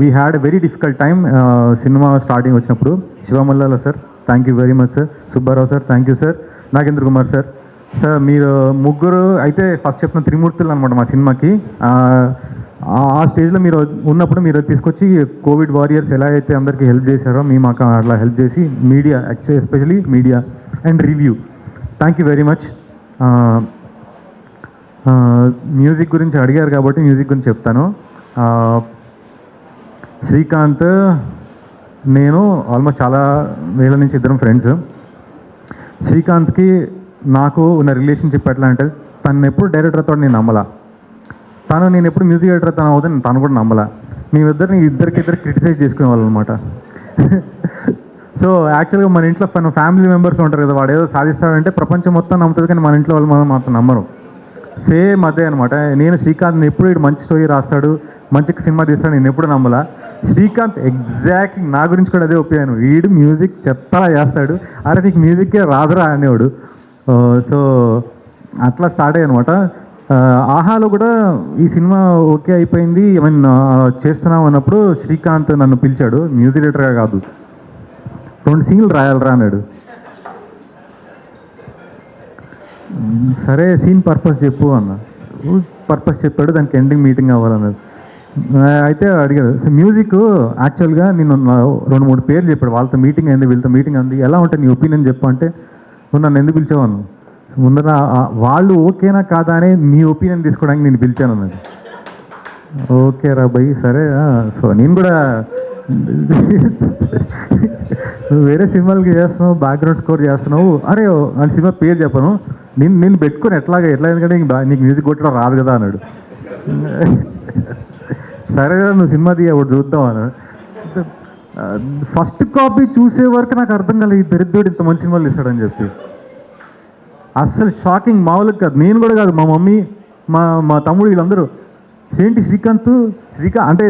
we had very difficult time cinema starting వచ్చినప్పుడు. Sivamallala sir thank you very much sir. Subbarao sir thank you sir. Nagendra Kumar sir. Sir మీరు ముగ్గురు అయితే ఫస్ట్ చెప్పిన త్రిమూర్తులు అనమాట మా సినిమాకి. ఆ స్టేజ్లో మీరు ఉన్నప్పుడు మీరు తీసుకొచ్చి కోవిడ్ వారియర్స్ ఎలా అయితే అందరికీ హెల్ప్ చేశారో మేము మాకు అట్లా హెల్ప్ చేసి media especially media and review thank you very much. Music గురించి అడిగారు కాబట్టి మ్యూజిక్ గురించి చెప్తాను. శ్రీకాంత్ నేను ఆల్మోస్ట్ చాలా వేళ నుంచి ఇద్దరం ఫ్రెండ్స్. శ్రీకాంత్కి నాకు ఉన్న రిలేషన్షిప్ ఎట్లా అంటే తను ఎప్పుడు డైరెక్టర్తో నేను నమ్మలా, నేను ఎప్పుడు మ్యూజిక్ డైరెక్టర్ తను అవుతుంది తను కూడా నమ్మలా. మేమిద్దరిని ఇద్దరికిద్దరు క్రిటిసైజ్ చేసుకునేవాళ్ళం అనమాట. సో యాక్చువల్గా మన ఇంట్లో ఫ్యామిలీ మెంబర్స్ ఉంటారు కదా, వాడు ఏదో సాధిస్తాడంటే ప్రపంచం మొత్తం నమ్ముతుంది కానీ మన ఇంట్లో వాళ్ళు మాత్రం నమ్మరు. సేమ్ అదే అనమాట. నేను శ్రీకాంత్ ఎప్పుడు వీడు మంచి స్టోరీ రాస్తాడు మంచి సినిమా తీస్తాడు నేను ఎప్పుడు నమ్మలా. శ్రీకాంత్ ఎగ్జాక్ట్లీ నా గురించి కూడా అదే ఒపీనియన్. వీడు మ్యూజిక్ చెత్తలా చేస్తాడు, అరే నీకు మ్యూజిక్కే రాదురా అనేవాడు. సో అట్లా స్టార్ట్ అయ్యి అనమాట. ఆహాలో కూడా ఈ సినిమా ఓకే అయిపోయింది చేస్తున్నాం అన్నప్పుడు శ్రీకాంత్ నన్ను పిలిచాడు, మ్యూజిక్ డైరెక్టర్గా కాదు 2 సీన్లు రాయాలరా అన్నాడు. సరే సీన్ పర్పస్ చెప్పు అన్న. పర్పస్ చెప్పాడు, దానికి ఎండింగ్ మీటింగ్ అవ్వాలన్నాడు. అయితే అడిగాడు మ్యూజిక్ యాక్చువల్గా నేను 2-3 పేర్లు చెప్పాడు. వాళ్ళతో మీటింగ్ అయింది వీళ్ళతో మీటింగ్ అంది, ఎలా ఉంటుంది నీ ఒపీనియన్ చెప్పు అంటే నన్ను ఎందుకు పిలిచావు ముందర వాళ్ళు ఓకేనా కాదా అని నీ ఒపీనియన్ తీసుకోవడానికి నేను పిలిచాను అన్నది. ఓకే రా బై సరే. సో నేను కూడా వేరే సినిమాలకి చేస్తున్నావు బ్యాక్గ్రౌండ్ స్కోర్ చేస్తున్నావు, అరే అని సినిమా పేరు చెప్పను నేను పెట్టుకుని ఎట్లా ఎందుకంటే నీకు మ్యూజిక్ కొట్టడం రాదు కదా అన్నాడు. సరే కదా నువ్వు సినిమా తీయ ఒకటి చూద్దాం అన్నాడు. ఫస్ట్ కాపీ చూసే వరకు నాకు అర్థం కాలేదు ఈ దరిద్రుడు ఇంత మంచి సినిమాలు ఇస్తాడని చెప్పి. అస్సలు షాకింగ్ మామూలుగా కాదు. నేను కూడా కాదు, మా మమ్మీ మా తమ్ముడు వీళ్ళందరూ ఏంటి శ్రీకాంత్ అంటే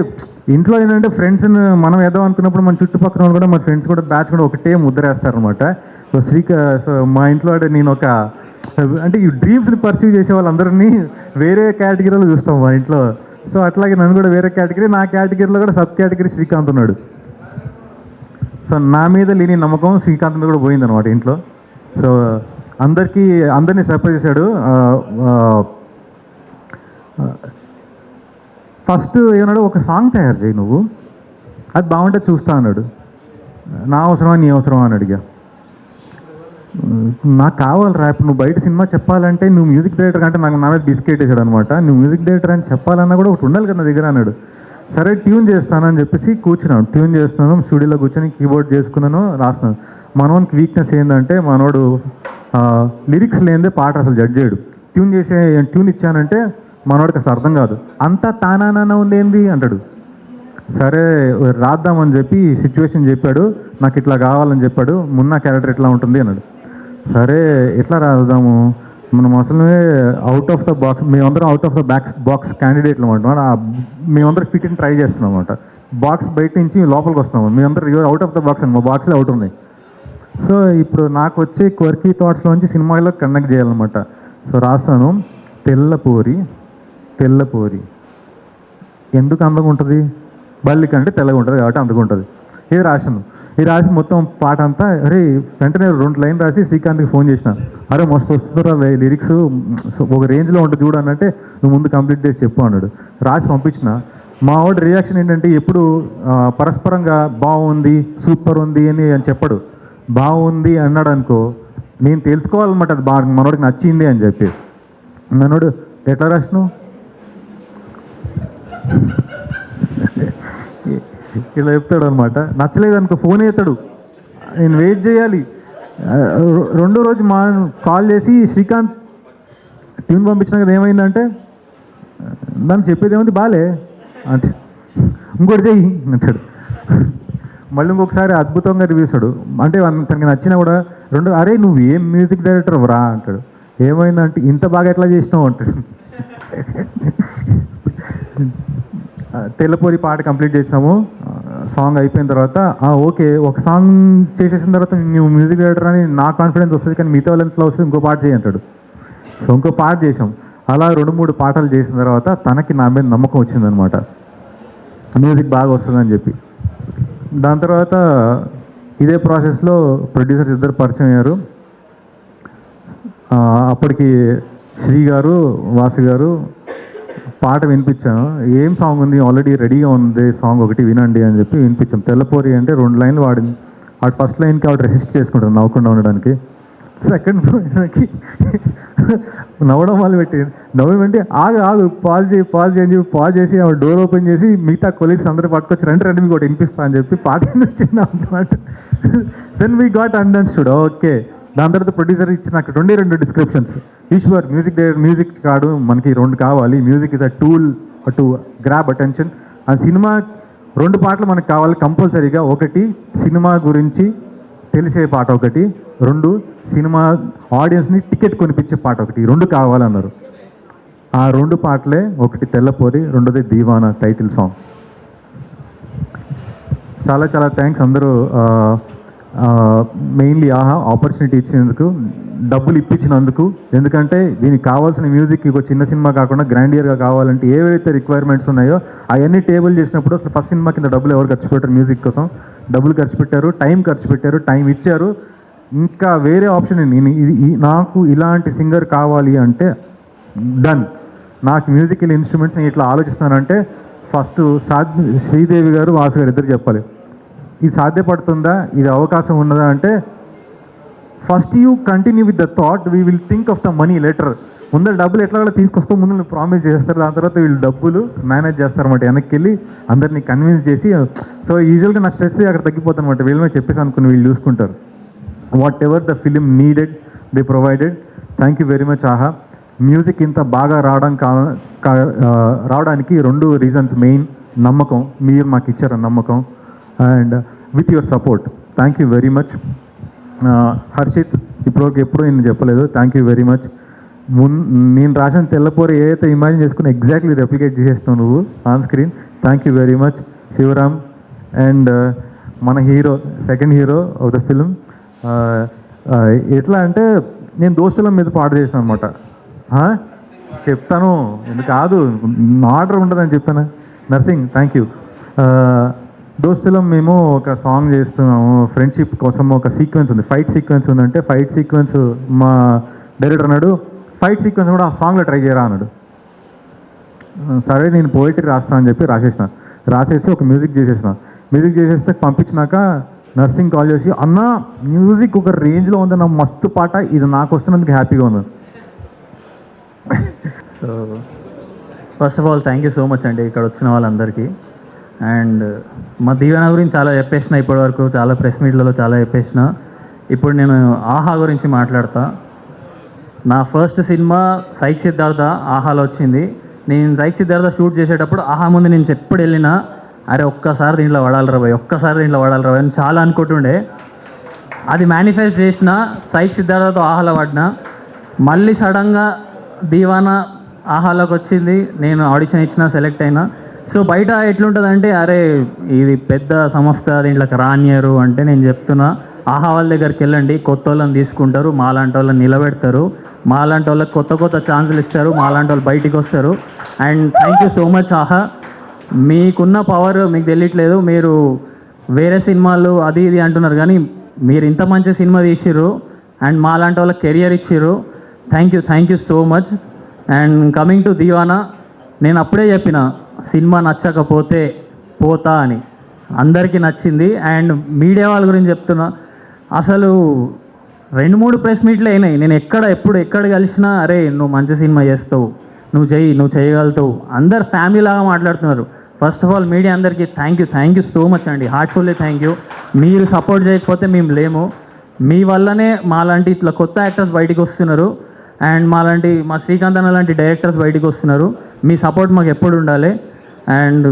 ఇంట్లో ఏంటంటే ఫ్రెండ్స్ మనం ఏదో అనుకున్నప్పుడు మన చుట్టుపక్కల కూడా మన ఫ్రెండ్స్ కూడా బ్యాచ్ కూడా ఒకటే ముద్రేస్తారనమాట. సో మా ఇంట్లో నేను ఒక అంటే ఈ డ్రీమ్స్ని పర్సీవ్ చేసే వాళ్ళందరినీ వేరే కేటగిరీలో చూస్తాం మా ఇంట్లో. సో అట్లాగే నన్ను కూడా వేరే కేటగిరీ, నా కేటగిరీలో కూడా సబ్ కేటగిరీ శ్రీకాంత్ ఉన్నాడు. సో నా మీద లేని నమ్మకం శ్రీకాంత్ మీద కూడా పోయిందనమాట ఇంట్లో. సో అందరినీ సర్ప్రైజ్ చేశాడు. ఫస్ట్ ఏమన్నాడు, ఒక సాంగ్ తయారు చేయి నువ్వు, అది బాగుంటే చూస్తా అన్నాడు. నా అవసరమా నీ అవసరమా అని అడిగా. నాకు కావాలి రా, ఇప్పుడు నువ్వు బయట సినిమా చెప్పాలంటే నువ్వు మ్యూజిక్ డైరెక్టర్ అంటే నాకు నా మీద బిస్కెట్ వేసాడు అనమాట. నువ్వు మ్యూజిక్ డైరెక్టర్ అని చెప్పాలన్నా కూడా ఒకటి ఉండాలి కదా నా దగ్గర అన్నాడు. సరే ట్యూన్ చేస్తానని చెప్పేసి కూర్చున్నాను, ట్యూన్ చేస్తున్నాను, స్టూడియోలో కూర్చొని కీబోర్డ్ చేసుకున్నాను, రాస్తున్నాను. మనోనికి వీక్నెస్ ఏంటంటే మనోడు లిరిక్స్ లేనిదే పాట అసలు జడ్జ్ చేయడు. ట్యూన్ ఇచ్చానంటే మనోడికి అసలు అర్థం కాదు, అంతా తానా ఉందేంది అంటాడు. సరే రాద్దామని చెప్పి సిచ్యువేషన్ చెప్పాడు, నాకు ఇట్లా కావాలని చెప్పాడు, మున్నా క్యారెక్టర్ ఎట్లా ఉంటుంది అన్నాడు. సరే ఎట్లా రాద్దాము, మనం అసలు అవుట్ ఆఫ్ ద బాక్స్, మేమందరం అవుట్ ఆఫ్ ద బాక్స్ క్యాండిడేట్లు అనమాట. మేమందరం ఫిట్ ఇన్ ట్రై చేస్తున్నాం అనమాట. బాక్స్ బయట నుంచి లోపలికి వస్తున్నాము, మేమందరం అవుట్ ఆఫ్ ద బాక్స్ అని, మా బాక్స్లో అవుట్ ఉన్నాయి. సో ఇప్పుడు నాకు వచ్చే క్వర్కీ థాట్స్లోంచి సినిమాలో కనెక్ట్ చేయాలన్నమాట. సో రాస్తాను, తెల్లపోరి ఎందుకు అందంగా ఉంటుంది, బల్లి కంటే తెల్లగా ఉంటుంది కాబట్టి అందుకు ఉంటుంది. ఇది రాశాను. ఇది రాసి మొత్తం పాట అంతా అరే వెంటనే 2 లైన్ రాసి శ్రీకాంత్కి ఫోన్ చేసిన, అరే మస్తు వస్తుందిరా లిరిక్స్ ఒక రేంజ్లో ఉంటుంది చూడు అనంటే నువ్వు ముందు కంప్లీట్ చేసి చెప్పు అన్నాడు. రాసి పంపించిన. మా వాడి రియాక్షన్ ఏంటంటే ఎప్పుడు పరస్పరంగా బాగుంది సూపర్ ఉంది అని చెప్పడు, బాగుంది అన్నాడు అనుకో నేను తెలుసుకోవాలన్నమాట అది మనోడికి నచ్చింది అని చెప్పి. మనోడు ఎట్లా రాసినావు ఇలా చెప్తాడు అనమాట. నచ్చలేదు అనుకో ఫోన్ చేస్తాడు, నేను వెయిట్ చేయాలి. 2వ రోజు కాల్ చేసి శ్రీకాంత్ ట్యూన్ పంపించిన కదా ఏమైందంటే, దాన్ని చెప్పేది ఏముంది బాలే అంటే ఇంకోటి చెయ్యి అంటాడు. మళ్ళీ ఇంకొకసారి అద్భుతంగా రివ్యూస్తాడు. అంటే తనకి నచ్చినా కూడా అరే నువ్వు ఏం మ్యూజిక్ డైరెక్టర్ రా అంటాడు. ఏమైందంటే ఇంత బాగా ఎట్లా చేసినావు అంటాడు. తెల్లపోరి పాట కంప్లీట్ చేసాము. సాంగ్ అయిపోయిన తర్వాత ఓకే ఒక సాంగ్ చేసేసిన తర్వాత నువ్వు మ్యూజిక్ డైరెక్టర్ అని నా కాన్ఫిడెన్స్ వస్తుంది, కానీ మిగతా వాళ్ళెన్స్లో వస్తుంది ఇంకో పాట చేయి అంటాడు. సో ఇంకో పాట చేసాం. అలా 2-3 పాటలు చేసిన తర్వాత తనకి నా మీద నమ్మకం వచ్చిందనమాట, మ్యూజిక్ బాగా వస్తుందని చెప్పి. దాని తర్వాత ఇదే ప్రాసెస్లో ప్రొడ్యూసర్స్ ఇద్దరు పరిచయం అయ్యారు. అప్పటికి శ్రీ గారు, వాసు గారు పాట వినిపించాను. ఏం సాంగ్ ఉంది, ఆల్రెడీ రెడీగా ఉంది సాంగ్, ఒకటి వినండి అని చెప్పి వినిపించాం. తెల్లపోరి అంటే 2 లైన్లు వాడింది. వాడు ఫస్ట్ లైన్కి ఆవిడ రెసిస్ట్ చేసుకుంటారు నవ్వకుండా ఉండడానికి. సెకండ్ లైన్కి నవ్వడం వాళ్ళు పెట్టింది. నవ్వమంటే ఆగు పాజ్ చేయి అని చెప్పి పాజ్ చేసి ఆవిడ డోర్ ఓపెన్ చేసి మిగతా కొలీగ్స్ అందరూ పట్టుకొచ్చి రెండు మీకు ఒకటి వినిపిస్తా అని చెప్పి పాట వచ్చింది అన్నమాట. Then we got understood, okay. దాని తర్వాత ప్రొడ్యూసర్ ఇచ్చిన అక్కడ 2 డిస్క్రిప్షన్స్. ఈశ్వర్ మ్యూజిక్ కాదు, మనకి 2 కావాలి. Music is a tool to grab attention. And cinema 2 పాటలు మనకు కావాలి కంపల్సరీగా. ఒకటి సినిమా గురించి తెలిసే పాట ఒకటి, 2 సినిమా ఆడియన్స్ని టికెట్ కొనిపించే పాట ఒకటి, 2 కావాలన్నారు. ఆ 2 పాటలే, ఒకటి తెల్లపోరి, 2ది దీవానా టైటిల్ సాంగ్. చాలా చాలా థ్యాంక్స్ అందరూ. మెయిన్లీ ఆహా ఆపర్చునిటీ ఇచ్చినందుకు, డబ్బులు ఇప్పించినందుకు. ఎందుకంటే దీనికి కావాల్సిన మ్యూజిక్ ఒక చిన్న సినిమా కాకుండా గ్రాండియర్గా కావాలంటే ఏవైతే రిక్వైర్మెంట్స్ ఉన్నాయో అవన్నీ టేబుల్ చేసినప్పుడు అసలు ఫస్ట్ సినిమా కింద డబ్బులు ఎవరు ఖర్చు పెట్టారు? మ్యూజిక్ కోసం డబ్బులు ఖర్చు పెట్టారు, టైం ఖర్చు పెట్టారు, టైం ఇచ్చారు. ఇంకా వేరే ఆప్షన్ నాకు ఇలాంటి సింగర్ కావాలి అంటే డన్. నాకు మ్యూజికల్ ఇన్స్ట్రుమెంట్స్ నేను ఇట్లా ఆలోచిస్తానంటే ఫస్ట్ శ్రీదేవి గారు, వాసు గారు ఇద్దరు చెప్పాలి, ఇది సాధ్యపడుతుందా, ఇది అవకాశం ఉన్నదా అంటే first you continue with the thought, we will think of the money letter. ముందర డబ్బులు ఎట్లా తీసుకొస్తావు, ముందు నువ్వు ప్రామిస్ చేస్తారు, దాని తర్వాత వీళ్ళు డబ్బులు మేనేజ్ చేస్తారన్నమాట. వెనక్కి వెళ్ళి అందరినీ కన్విన్స్ చేసి. సో యూజువల్గా నా స్ట్రెస్ అక్కడ తగ్గిపోతుంది అనమాట. వీళ్ళ మీద చెప్పేసి అనుకుని వీళ్ళు చూసుకుంటారు. What ever the film needed they provided. Thank you very much ఆహా. మ్యూజిక్ ఇంత బాగా రావడానికి 2 రీజన్స్ మెయిన్. నమ్మకం, మీరు మాకు ఇచ్చారు నమ్మకం, and with your support. Thank you very much. Harshit ఇప్పటివరకు ఎప్పుడూ నేను చెప్పలేదు, థ్యాంక్ యూ వెరీ మచ్. నేను రాసిన తెల్లపోరి ఏదైతే ఇమాజిన్ చేసుకుని ఎగ్జాక్ట్లీ రెప్లికేట్ చేసేస్తున్నావు నువ్వు on screen. Thank you very much Sivaram. And మన hero, second hero of the film. ఎట్లా అంటే నేను దోస్తుల మీద పాట చేసిన అనమాట. చెప్తాను, ఎందుకు కాదు, ఆర్డర్ ఉండదని చెప్పాను. Nursing, thank you. దోస్తులో మేము ఒక సాంగ్ చేస్తున్నాము, ఫ్రెండ్షిప్ కోసం. ఒక సీక్వెన్స్ ఉంది, ఫైట్ సీక్వెన్స్ ఉందంటే ఫైట్ సీక్వెన్స్ మా డైరెక్టర్ అన్నాడు, ఫైట్ సీక్వెన్స్ కూడా ఆ సాంగ్లో ట్రై చేయరా అన్నాడు. సరే నేను పోయిటరీ రాస్తాను అని చెప్పి రాసేసి ఒక మ్యూజిక్ చేసేస్తే పంపించినాక నర్సింగ్ కాల్ చేసి, అన్న మ్యూజిక్ ఒక రేంజ్లో ఉంది, నా మస్తు పాట, ఇది నాకు వస్తున్నందుకు హ్యాపీగా ఉంది. So first of all thank you so much అండి ఇక్కడ వచ్చిన వాళ్ళందరికీ. అండ్ మా దీవెన గురించి చాలా చెప్పేసిన, ఇప్పటివరకు చాలా ప్రెస్ మీట్లలో చాలా చెప్పేసిన. ఇప్పుడు నేను ఆహా గురించి మాట్లాడతా. నా ఫస్ట్ సినిమా సైక్ సిద్ధార్థ ఆహాలో వచ్చింది. నేను సైక్ సిద్ధార్థ షూట్ చేసేటప్పుడు ఆహా ముందు నేను ఎప్పుడు వెళ్ళినా అరే ఒక్కసారి దీంట్లో వాడాలి రాబోయ్ అని చాలా అనుకుంటుండే. అది మేనిఫెస్ట్ చేసిన, సైక్ సిద్ధార్థతో ఆహాలో పడినా. మళ్ళీ సడన్గా దీవానా ఆహాలోకి వచ్చింది, నేను ఆడిషన్ ఇచ్చిన, సెలెక్ట్ అయినా. సో బయట ఎట్లుంటుందంటే అరే ఇది పెద్ద సంస్థ, దీంట్లోకి రానియరు అంటే నేను చెప్తున్నా, ఆహా వాళ్ళ దగ్గరికి వెళ్ళండి, కొత్త వాళ్ళని తీసుకుంటారు, మాలాంటి వాళ్ళని నిలబెడతారు, మాలాంటి వాళ్ళకి కొత్త ఛాన్సులు ఇస్తారు, మాలాంటి వాళ్ళు బయటికి వస్తారు. And thank you so much ఆహా. మీకున్న పవర్ మీకు తెలియట్లేదు. మీరు వేరే సినిమాలు అది ఇది అంటున్నారు కానీ మీరు ఇంత మంచి సినిమా తీసిర్రు అండ్ మాలాంటి వాళ్ళకి కెరియర్ ఇచ్చిర్రు. Thank you so much. And coming to Deewana, నేను అప్పుడే చెప్పిన సినిమా నచ్చకపోతే పోతా అని. అందరికీ నచ్చింది. అండ్ మీడియా వాళ్ళ గురించి చెప్తున్నా, అసలు 2-3 ప్రెస్ మీట్లు అయినాయి. నేను ఎక్కడ కలిసినా అరే నువ్వు మంచి సినిమా చేస్తావు, నువ్వు చేయగలుగుతావు, అందరు ఫ్యామిలీ లాగా మాట్లాడుతున్నారు. ఫస్ట్ ఆఫ్ ఆల్ మీడియా అందరికీ థ్యాంక్ యూ సో మచ్ అండి, హార్ట్ఫుల్లీ థ్యాంక్ యూ. మీరు సపోర్ట్ చేయకపోతే మేము లేము. మీ వల్లనే మాలాంటి ఇట్లా కొత్త యాక్టర్స్ బయటికి వస్తున్నారు అండ్ మా శ్రీకాంత్ అన్న లాంటి డైరెక్టర్స్ బయటికి వస్తున్నారు. మీ సపోర్ట్ మాకు ఎప్పుడు ఉండాలి. అండ్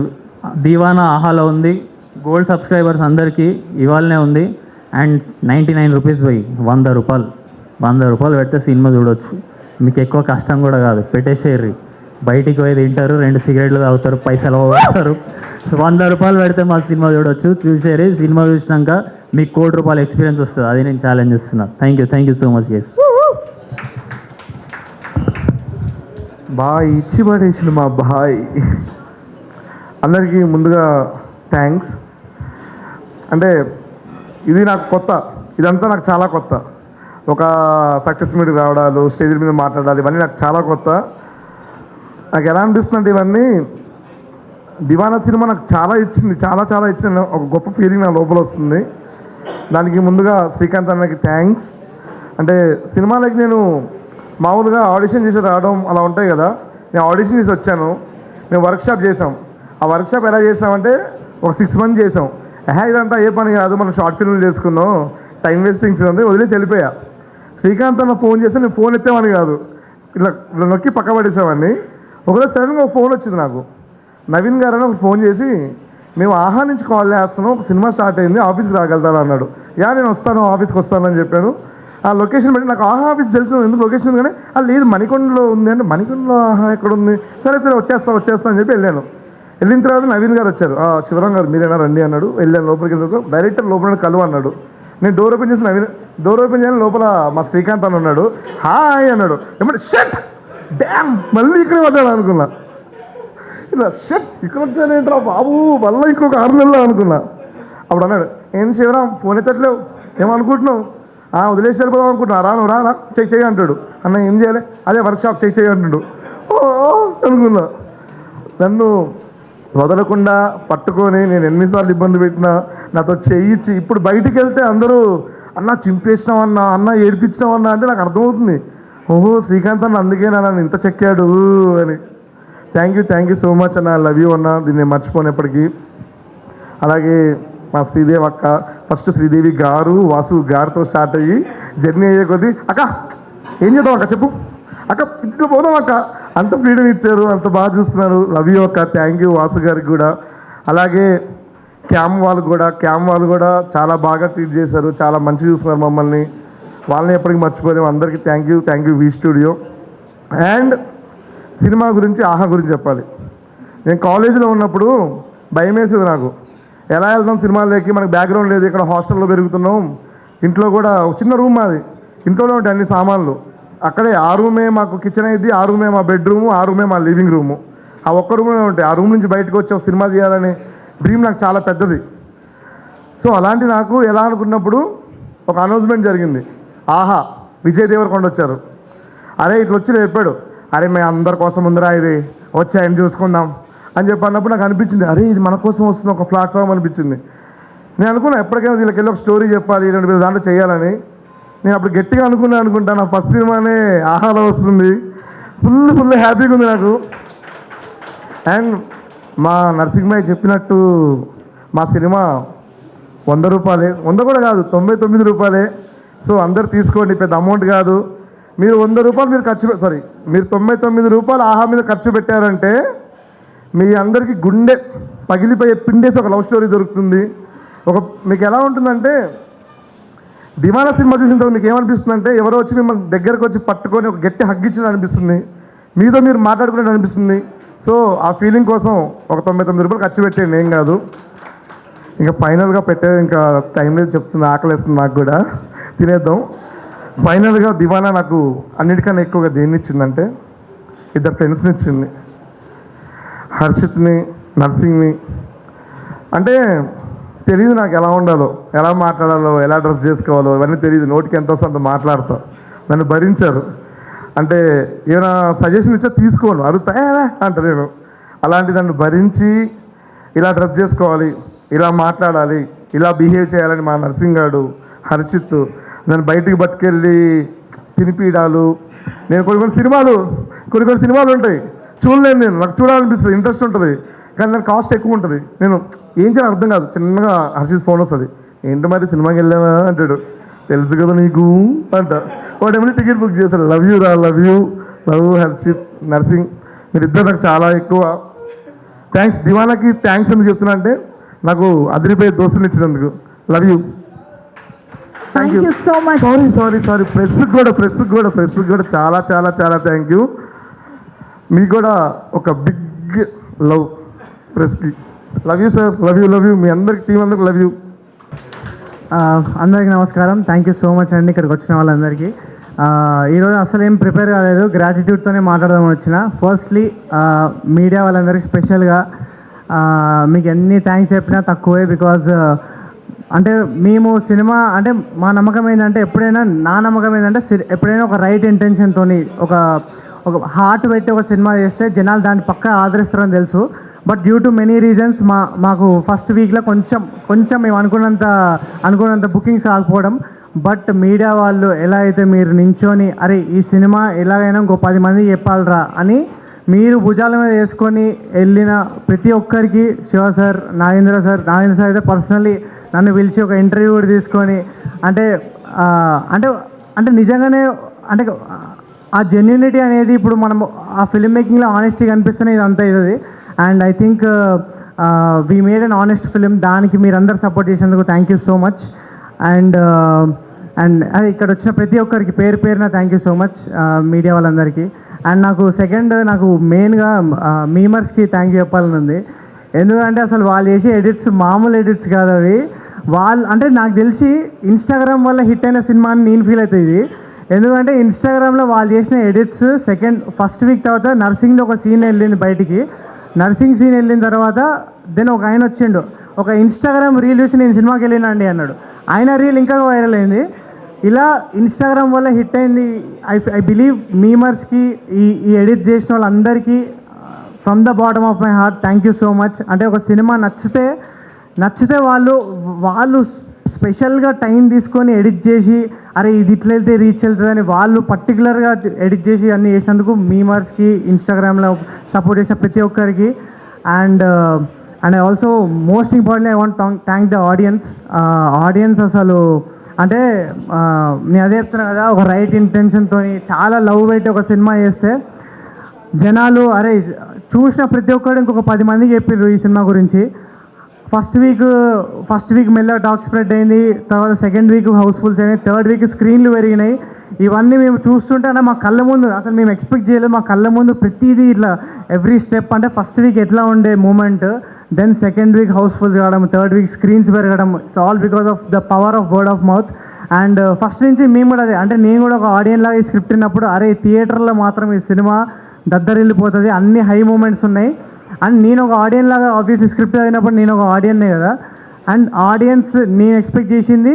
దీవానా ఆహాలో ఉంది, గోల్డ్ సబ్స్క్రైబర్స్ అందరికీ ఇవాళనే ఉంది. అండ్ 99 రూపీస్ పోయి 100 రూపాయలు పెడితే సినిమా చూడవచ్చు. మీకు ఎక్కువ కష్టం కూడా కాదు, పెట్టేసేర్రి, బయటికి పోయి తింటారు, 2 సిగరెట్లు తాగుతారు, పైసలు పోతారు. 100 రూపాయలు పెడితే మా సినిమా చూడవచ్చు. చూసేరి, సినిమా చూసినాక మీకు ₹1,00,00,000 ఎక్స్పీరియన్స్ వస్తుంది. అది నేను ఛాలెంజ్ చేస్తున్నా. Thank you so much guys. బాగా ఇచ్చి పడేసిండు మా బాయ్. అందరికీ ముందుగా థ్యాంక్స్. అంటే ఇది నాకు కొత్త, ఇదంతా నాకు చాలా కొత్త. ఒక సక్సెస్ మీట్కి రావడాలు, స్టేజ్ మీద మాట్లాడాలి, ఇవన్నీ నాకు చాలా కొత్త. నాకు ఎలా అనిపిస్తుందంటే ఇవన్నీ దివానా సినిమా నాకు చాలా ఇచ్చింది, చాలా చాలా ఇచ్చింది. ఒక గొప్ప ఫీలింగ్ నా లోపల వస్తుంది. దానికి ముందుగా శ్రీకాంత్ అన్నకి థ్యాంక్స్. అంటే సినిమాలకి నేను మామూలుగా ఆడిషన్ చేసి రావడం అలా ఉంటాయి కదా, నేను ఆడిషన్ చేసి వచ్చాను. మేము వర్క్షాప్ చేసాం. ఆ వర్క్షాప్ ఎలా చేసామంటే ఒక 6 months చేసాం. ఇదంతా ఏ పని కాదు, మనం షార్ట్ ఫిల్మ్లు చేసుకున్నాం, టైం వేస్టింగ్స్ ఉంది, వదిలేసి వెళ్ళిపోయా. శ్రీకాంత్ అన్న ఫోన్ చేస్తే నేను ఫోన్ ఎత్తేవాడిని కాదు, ఇట్లా నొక్కి పక్క పడేసేవాడిని. ఒకరోజు సడన్గా ఒక ఫోన్ వచ్చింది నాకు. నవీన్ గారు అని ఒక ఫోన్ చేసి, మేము ఆహా నుంచి కాల్ చేస్తున్నాం, ఒక సినిమా స్టార్ట్ అయింది, ఆఫీస్కి రాగలుగుతాను అన్నాడు. నేను వస్తాను, ఆఫీస్కి వస్తానని చెప్పాను. ఆ లొకేషన్ బట్టి నాకు ఆహా ఆఫీస్ తెలుసు, ఎందుకు లొకేషన్ ఉంది కానీ లేదు మణికొండలో ఉంది అంటే, మణికొండలో ఆహా ఎక్కడ ఉంది, సరే వచ్చేస్తా అని చెప్పి వెళ్ళాను. వెళ్ళిన తర్వాత నవీన్ గారు వచ్చారు. శివరాం గారు మీరేనా రండి అన్నాడు. వెళ్ళాను లోపలికి. వెళ్ళిన డైరెక్టర్ లోపల కలువ అన్నాడు. నేను డోర్ ఓపెన్ చేసి డోర్ ఓపెన్ చేయని లోపల మా శ్రీకాంత్ అని ఉన్నాడు. హాయ్ అన్నాడు. ఏమంటే షట్ డ్యామ్ మళ్ళీ ఇక్కడే వద్దాడు అనుకున్నా. ఇలా షట్ ఇక్కడ వచ్చానేంట్రా బాబు, మళ్ళీ ఇంకొక 6 నెలలు అనుకున్నా. అప్పుడు అన్నాడు, ఏం శివరాం ఫోన్ ఎత్తట్లేవు, ఏమనుకుంటున్నావు, వదిలేసి వెళ్ళిపోదాం అనుకుంటున్నా, రా చెయ్యి అంటాడు. అన్న ఏం చేయాలి, అదే వర్క్షాప్ చెయ్యి అంటాడు. అనుకున్నా. నన్ను వదలకుండా పట్టుకొని నేను ఎన్నిసార్లు ఇబ్బంది పెట్టినా నాతో చేయించి, ఇప్పుడు బయటికి వెళ్తే అందరూ అన్న చింపేసినావన్నా, అన్న ఏడిపించినావన్నా అంటే నాకు అర్థమవుతుంది. ఓహో శ్రీకాంత్ అన్న అందుకే నన్ను ఇంత చెక్కాడు అని. థ్యాంక్ యూ సో మచ్ అన్న. లవ్ యూ అన్న. దీన్ని మర్చిపోయినప్పటికీ. అలాగే మా శ్రీదేవి అక్క, ఫస్ట్ శ్రీదేవి గారు వాసు గారితో స్టార్ట్ అయ్యి జర్నీ అయ్యే కొద్దీ అక్క ఏం చేద్దాం అక్క చెప్పు, అక్క ఇంకా పోదాం అక్క, అంత ఫ్రీడమ్ ఇచ్చారు, అంత బాగా చూస్తున్నారు. లవ్ యూ అక్క. థ్యాంక్ యూ వాసు గారికి కూడా. అలాగే క్యామ్ వాళ్ళు కూడా చాలా బాగా ట్రీట్ చేశారు, చాలా మంచి చూస్తున్నారు మమ్మల్ని. వాళ్ళని ఎప్పటికీ మర్చిపోలేము. అందరికీ thank you V studio. And cinema గురించి ఆహా గురించి చెప్పాలి. నేను కాలేజీలో ఉన్నప్పుడు భయం వేసేది నాకు, ఎలా వెళ్తాం సినిమాలకి, మనకు బ్యాక్గ్రౌండ్ లేదు, ఇక్కడ హాస్టల్లో పెరుగుతున్నాం, ఇంట్లో కూడా ఒక చిన్న రూమ్ మాది, ఇంట్లోనే ఉంటాయి అన్ని సామాన్లు, అక్కడే ఆ రూమే మాకు కిచెన్ అయింది, ఆ రూమే మా బెడ్రూము, ఆ రూమే మా లివింగ్ రూము, ఆ ఒక్క రూమ్లో ఉంటాయి. ఆ రూమ్ నుంచి బయటకు వచ్చి ఒక సినిమా చేయాలనే డ్రీమ్ నాకు చాలా పెద్దది. సో అలాంటి నాకు ఎలా అనుకున్నప్పుడు ఒక అనౌన్స్మెంట్ జరిగింది. ఆహా విజయ్ దేవరకొండ వచ్చారు. అరే ఇట్లా వచ్చి చెప్పాడు, అరే మేము అందరి కోసం ఉందిరా ఇది, వచ్చి ఆయన చూసుకుందాం అని చెప్పి అన్నప్పుడు నాకు అనిపించింది, అరే ఇది మన కోసం వస్తున్న ఒక ప్లాట్ఫామ్ అనిపించింది. నేను అనుకున్నా ఎప్పటికైనా వీళ్ళకి వెళ్ళి ఒక స్టోరీ చెప్పాలి, 2 దాంట్లో చేయాలని. నేను అప్పుడు గట్టిగా అనుకుంటా నా ఫస్ట్ సినిమానే ఆహాలో వస్తుంది. ఫుల్ హ్యాపీగా ఉంది నాకు. అండ్ మా నరసింహయ్య చెప్పినట్టు మా సినిమా 100 రూపాయలే, 100 కూడా కాదు 99 రూపాయలే. సో అందరు తీసుకోండి, పెద్ద అమౌంట్ కాదు. మీరు 100 రూపాయలు మీరు 99 రూపాయలు ఆహా మీద ఖర్చు పెట్టారంటే మీ అందరికీ గుండె పగిలిపోయే పిండేసి ఒక లవ్ స్టోరీ దొరుకుతుంది. మీకు ఎలా ఉంటుందంటే, దివానా సినిమా చూసిన తర్వాత మీకు ఏమనిపిస్తుంది అంటే, ఎవరో వచ్చి మిమ్మల్ని దగ్గరకు వచ్చి పట్టుకొని ఒక గట్టి హగ్గిచ్చిన అనిపిస్తుంది, మీతో మీరు మాట్లాడుకున్నట్టు అనిపిస్తుంది. సో ఆ ఫీలింగ్ కోసం ఒక 99 రూపాయలు ఖర్చు పెట్టేయండి, ఏం కాదు. ఇంకా ఫైనల్గా ఇంకా టైం లేదు, చెప్తుంది, ఆకలేస్తుంది నాకు కూడా, తినేద్దాం. ఫైనల్గా దివానా నాకు అన్నిటికన్నా ఎక్కువగా దేన్ని ఇచ్చిందంటే, 2 ఫ్రెండ్స్ని ఇచ్చింది, హర్షిత్ని, నర్సింగ్ని. అంటే తెలియదు నాకు ఎలా ఉండాలో, ఎలా మాట్లాడాలో, ఎలా డ్రెస్ చేసుకోవాలో, ఇవన్నీ తెలియదు. నోటికి ఎంత వస్తుందో అంత మాట్లాడతా. నన్ను భరించారు. అంటే ఏమైనా సజెషన్ ఇచ్చా తీసుకోను, అరుస్తా అంటారు నేను. అలాంటి నన్ను భరించి ఇలా డ్రెస్ చేసుకోవాలి, ఇలా మాట్లాడాలి, ఇలా బిహేవ్ చేయాలని మా నర్సింగ్ గారు, హర్షిత్ నన్ను బయటికి పట్టుకెళ్ళి తినిపీడాలు. నేను కొన్ని సినిమాలు ఉంటాయి చూడలేను, నేను నాకు చూడాలనిపిస్తుంది, ఇంట్రెస్ట్ ఉంటుంది, కానీ దాని కాస్ట్ ఎక్కువ ఉంటుంది. నేను ఏం చేయాలి అర్థం కాదు. చిన్నగా హర్షిత్ ఫోన్ వస్తుంది, ఏంటి మరి సినిమాకి వెళ్ళావా అంటాడు, తెలుసు కదా నీకు అంట. వాడేమో టికెట్ బుక్ చేశాడు. లవ్ యూ హర్షిత్, నర్సింగ్, మీరిద్దరు నాకు చాలా ఎక్కువ. థ్యాంక్స్. దివానాకి థ్యాంక్స్ ఎందుకు చెప్తున్నా అంటే, నాకు అదిరిపోయే దోస్తులు ఇచ్చినందుకు. Love you. Thank you so much. Sorry ప్రెస్కి కూడా చాలా థ్యాంక్ యూ. మీకు కూడా ఒక బిగ్ లవ్ ప్రెస్కి. Love you sir, love you మీ అందరికి, టీం అందరికి లవ్ యూ. అందరికీ నమస్కారం. థ్యాంక్ యూ సో మచ్ అండి ఇక్కడికి వచ్చిన వాళ్ళందరికీ. ఈరోజు అసలు ఏం ప్రిపేర్ కాలేదు, గ్రాటిట్యూడ్తోనే మాట్లాడదామని వచ్చిన. ఫస్ట్లీ మీడియా వాళ్ళందరికీ స్పెషల్గా మీకు ఎన్ని థ్యాంక్స్ చెప్పినా తక్కువే. బికాజ్ అంటే మేము సినిమా అంటే మా నమ్మకం ఏంటంటే ఎప్పుడైనా నా నమ్మకం ఏంటంటే ఎప్పుడైనా ఒక రైట్ ఇంటెన్షన్తో ఒక హార్ట్ పెట్టి ఒక సినిమా చేస్తే జనాలు దాన్ని పక్కా ఆదరిస్తారని తెలుసు. But due to many reasons మాకు ఫస్ట్ వీక్లో కొంచెం మేము అనుకున్నంత బుకింగ్స్ రాకపోవడం. బట్ మీడియా వాళ్ళు ఎలా అయితే మీరు నించొని అరే ఈ సినిమా ఎలాగైనా ఇంకో 10 మందికి చెప్పాలరా అని మీరు భుజాల మీద వేసుకొని వెళ్ళిన ప్రతి ఒక్కరికి, శివ సార్, నాగేంద్ర సార్ అయితే పర్సనల్లీ నన్ను పిలిచి ఒక ఇంటర్వ్యూ కూడా తీసుకొని అంటే అంటే అంటే నిజంగానే అంటే ఆ జెన్యూనిటీ అనేది ఇప్పుడు మనం ఆ ఫిల్మ్ మేకింగ్లో ఆనెస్టీ కనిపిస్తేనే ఇదంతా ఇది. And I think we made an honest film. దానికి మీరందరూ సపోర్ట్ చేసినందుకు thank you so much. And అది ఇక్కడ వచ్చిన ప్రతి ఒక్కరికి పేరు పేరున thank you so much media వాళ్ళందరికీ. అండ్ నాకు మెయిన్గా మీమర్స్కి థ్యాంక్ యూ చెప్పాలని ఉంది. ఎందుకంటే అసలు వాళ్ళు చేసే ఎడిట్స్ మామూలు ఎడిట్స్ కాదు అవి. వాళ్ళు అంటే నాకు తెలిసి ఇన్స్టాగ్రామ్ వల్ల హిట్ అయిన సినిమా అని నేను ఫీల్ అవుతుంది. ఎందుకంటే ఇన్స్టాగ్రామ్లో వాళ్ళు చేసిన ఎడిట్స్ ఫస్ట్ వీక్ తర్వాత నర్సింగ్లో ఒక సీన్ వెళ్ళింది బయటికి. నర్సింగ్ సీన్ వెళ్ళిన తర్వాత దెన్ ఒక ఆయన వచ్చిండు, ఒక ఇన్స్టాగ్రామ్ రీల్ చూసి నేను సినిమాకి వెళ్ళినండి అన్నాడు. ఆయన రీల్ ఇంకా వైరల్ అయింది. ఇలా ఇన్స్టాగ్రామ్ వల్ల హిట్ అయింది. ఐ బిలీవ్ మీమర్స్కి ఈ ఎడిట్ చేసిన వాళ్ళందరికీ from the bottom of my heart thank you so much. అంటే ఒక సినిమా నచ్చితే వాళ్ళు స్పెషల్గా టైం తీసుకొని ఎడిట్ చేసి అరే ఇది ఇట్లా వెళ్తే రీచ్ వెళ్తుందని వాళ్ళు పర్టికులర్గా ఎడిట్ చేసి అన్నీ చేసినందుకు మీమర్స్కి, ఇన్స్టాగ్రామ్లో సపోర్ట్ చేసిన ప్రతి ఒక్కరికి. And I also most importantly I want thank the audience. అసలు అంటే నేను అదే చెప్తున్నా కదా, ఒక రైట్ ఇంటెన్షన్తో చాలా లవ్ పెట్టి ఒక సినిమా చేస్తే జనాలు అరే చూసిన ప్రతి ఒక్కరు ఇంకొక 10 మందికి చెప్పారు ఈ సినిమా గురించి. ఫస్ట్ వీక్ మెల్ల టాక్ స్ప్రెడ్ అయింది, తర్వాత సెకండ్ వీక్ హౌస్ఫుల్స్ అయినాయి, థర్డ్ వీక్ స్క్రీన్లు పెరిగినాయి. ఇవన్నీ మేము చూస్తుంటే అంటే మా కళ్ళ ముందు అసలు మేము ఎక్స్పెక్ట్ చేయలేదు. మా కళ్ళ ముందు ప్రతిదీ ఇట్లా ఎవ్రీ స్టెప్ అంటే ఫస్ట్ వీక్ ఎట్లా ఉండే moment, then second week housefull కావడం, థర్డ్ వీక్ స్క్రీన్స్ పెరగడం, it's all because of the power of word of mouth. And first నుంచి మేము కూడా అదే అంటే నేను కూడా ఒక ఆడియన్స్ లాగా ఈ స్క్రిప్ట్ విన్నప్పుడు అరే థియేటర్లో మాత్రం ఈ సినిమా దద్దరిల్లిపోతుంది, అన్ని హై మూమెంట్స్ ఉన్నాయి. అండ్ నేను ఒక ఆడియన్స్ లాగా ఆబ్వియస్లీ స్క్రిప్ట్ చదివినప్పుడు నేను ఒక ఆడియన్నే కదా. అండ్ ఆడియన్స్ నేను ఎక్స్పెక్ట్ చేసింది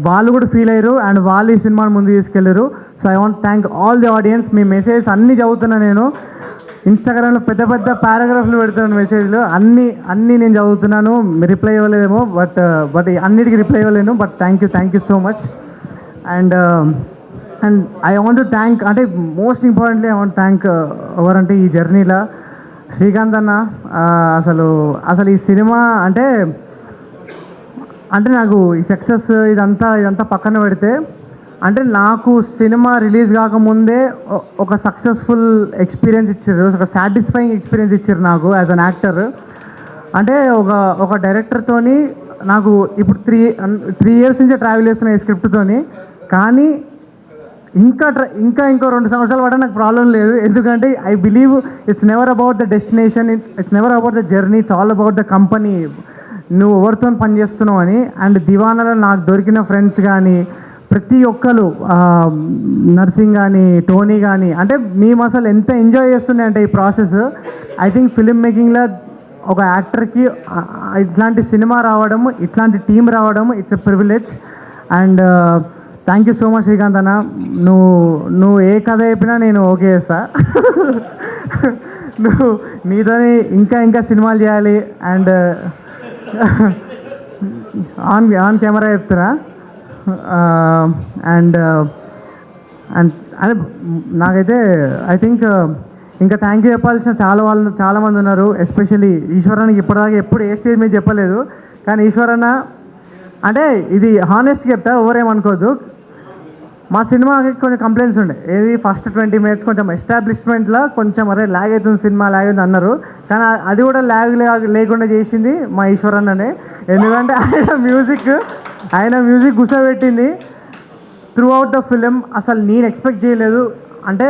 వాళ్ళు కూడా ఫీల్ అయ్యారు అండ్ వాళ్ళు ఈ సినిమాని ముందు తీసుకెళ్ళారు. So I want thank all the audience. Me messages అన్నీ చదువుతున్నా, నేను ఇన్స్టాగ్రామ్లో పెద్ద పారాగ్రాఫ్లు పెడుతున్నాను, మెసేజ్లు అన్నీ నేను చదువుతున్నాను. రిప్లై ఇవ్వలేదేమో బట్ అన్నిటికీ రిప్లై ఇవ్వలేను. But thank you so much. And I want to thank అంటే most importantly I want thank ఎవరంటే ఈ జర్నీలో శ్రీకాంత్ అన్న. అసలు ఈ సినిమా అంటే నాకు ఈ సక్సెస్ ఇదంతా పక్కన పెడితే అంటే నాకు సినిమా రిలీజ్ కాకముందే ఒక సక్సెస్ఫుల్ ఎక్స్పీరియన్స్ ఇచ్చారు, ఒక సాటిస్ఫైయింగ్ ఎక్స్పీరియన్స్ ఇచ్చారు నాకు యాజ్ అన్ యాక్టర్. అంటే ఒక డైరెక్టర్తోని నాకు ఇప్పుడు 3 years నుంచే ట్రావెల్ చేస్తున్న ఈ స్క్రిప్ట్తోని. కానీ ఇంకో 2 సంవత్సరాలు పడ్డా నాకు ప్రాబ్లం లేదు. ఎందుకంటే I believe it's never about the destination, it's never about the journey, it's all about the company, నువ్వు ఎవరితో పనిచేస్తున్నావు అని. అండ్ దివానాలో నాకు దొరికిన ఫ్రెండ్స్ కానీ ప్రతి ఒక్కరు, నర్సింగ్ కానీ టోనీ కానీ అంటే మేము అసలు ఎంత ఎంజాయ్ చేస్తుండే అంటే ఈ ప్రాసెస్. ఐ థింక్ ఫిల్మ్ మేకింగ్లో ఒక యాక్టర్కి ఇట్లాంటి సినిమా రావడం, ఇట్లాంటి టీం రావడం it's a privilege. And thank you so much Srikanth అన్న. నువ్వు ఏ కథ చెప్పినా నేను ఓకే చేస్తా. నీతోని ఇంకా సినిమాలు చేయాలి. అండ్ ఆన్ కెమెరా చెప్తున్నా. అండ్ అంటే నాకైతే ఐ థింక్ ఇంకా థ్యాంక్ యూ చెప్పాల్సిన చాలామంది ఉన్నారు. ఎస్పెషల్లీ ఈశ్వరానికి ఇప్పటిదాకా ఎప్పుడు ఏ స్టేజ్ మీద చెప్పలేదు. కానీ ఈశ్వరన్న అంటే ఇది హానెస్ట్గా చెప్తా, ఎవరేమనుకోవద్దు. మా సినిమాకి కొంచెం కంప్లైంట్స్ ఉండే, ఏది ఫస్ట్ 20 minutes కొంచెం ఎస్టాబ్లిష్మెంట్లో కొంచెం అరే ల్యాగ్ అవుతుంది సినిమా, ల్యాగ్ అవుతుంది అన్నారు. కానీ అది కూడా ల్యాగ్ లేకుండా చేసింది మా ఈశ్వరన్ననే. ఎందుకంటే ఆయన మ్యూజిక్ గుసబెట్టింది త్రూ అవుట్ ద ఫిలిం. అసలు నేను ఎక్స్పెక్ట్ చేయలేదు. అంటే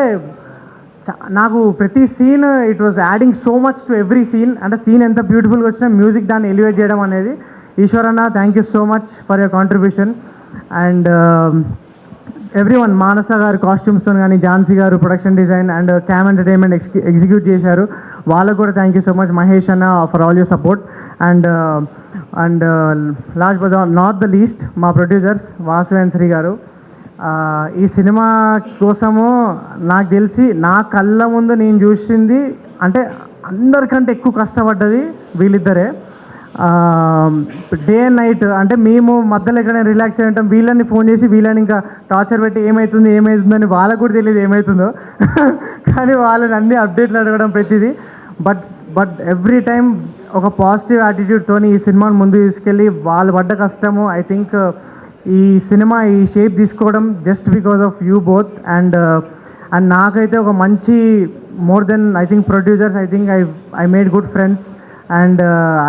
నాకు ప్రతి scene it was adding so much to every scene. అంటే సీన్ ఎంత బ్యూటిఫుల్గా వచ్చినా మ్యూజిక్ దాన్ని ఎలివేట్ చేయడం అనేది. ఈశ్వరన్న thank you so much for your contribution. And everyone, Manasa garu కాస్ట్యూమ్స్తో కానీ, Jhansi garu production design and cam entertainment execute చేశారు. వాళ్ళకు కూడా thank you so much Mahesh anna for all your support. And last but not the least మా ప్రొడ్యూసర్స్ వాసు అండ్ శ్రీ గారు. ఈ cinema కోసము నాకు తెలిసి నా కళ్ళ ముందు నేను చూసింది అంటే అందరికంటే ఎక్కువ కష్టపడ్డది వీళ్ళిద్దరే. డే అండ్ నైట్ అంటే మేము మధ్యలో ఎక్కడైనా రిలాక్స్ అయ్యి ఉంటాం, వీళ్ళని ఫోన్ చేసి వీళ్ళని ఇంకా టార్చర్ పెట్టి ఏమవుతుందని వాళ్ళకు కూడా తెలియదు ఏమవుతుందో కానీ వాళ్ళని అన్ని అప్డేట్లు అడగడం ప్రతిదీ. బట్ ఎవ్రీ టైం ఒక పాజిటివ్ యాటిట్యూడ్తో ఈ సినిమాని ముందు తీసుకెళ్ళి వాళ్ళు పడ్డ కష్టము ఐ థింక్ ఈ సినిమా ఈ షేప్ తీసుకోవడం just because of you both. And నాకైతే ఒక మంచి more than I think producers I think I made good friends and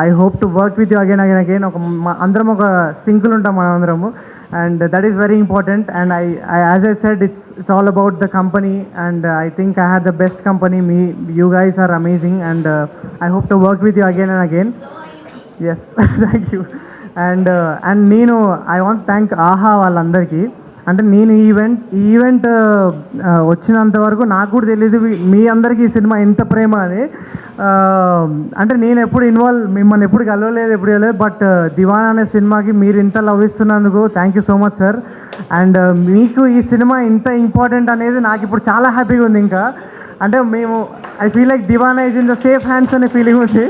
I hope to work with you again ఒక అందరం ఒక సింకులు ఉంటాం మనం అందరము and that is very important. And as I said it's all about the company and I think I had the best company. You guys are amazing and I hope to work with you again. Yes thank you. And నేను I want thank Aha వాళ్ళందరికీ. అంటే నేను event వచ్చినంత వరకు నాకు కూడా తెలియదు మీ అందరికీ ఈ సినిమా ఎంత ప్రేమ అని. అంటే నేను ఎప్పుడు మిమ్మల్ని ఎప్పుడు కలవలేదు బట్ దివానా అనే సినిమాకి మీరు ఇంత లవ్ ఇస్తున్నందుకు thank you so much sir. And మీకు ఈ సినిమా ఇంత ఇంపార్టెంట్ అనేది నాకు ఇప్పుడు చాలా హ్యాపీగా ఉంది. ఇంకా అంటే మేము I feel like Deewana is in the safe hands అనే ఫీలింగ్ ఉంది.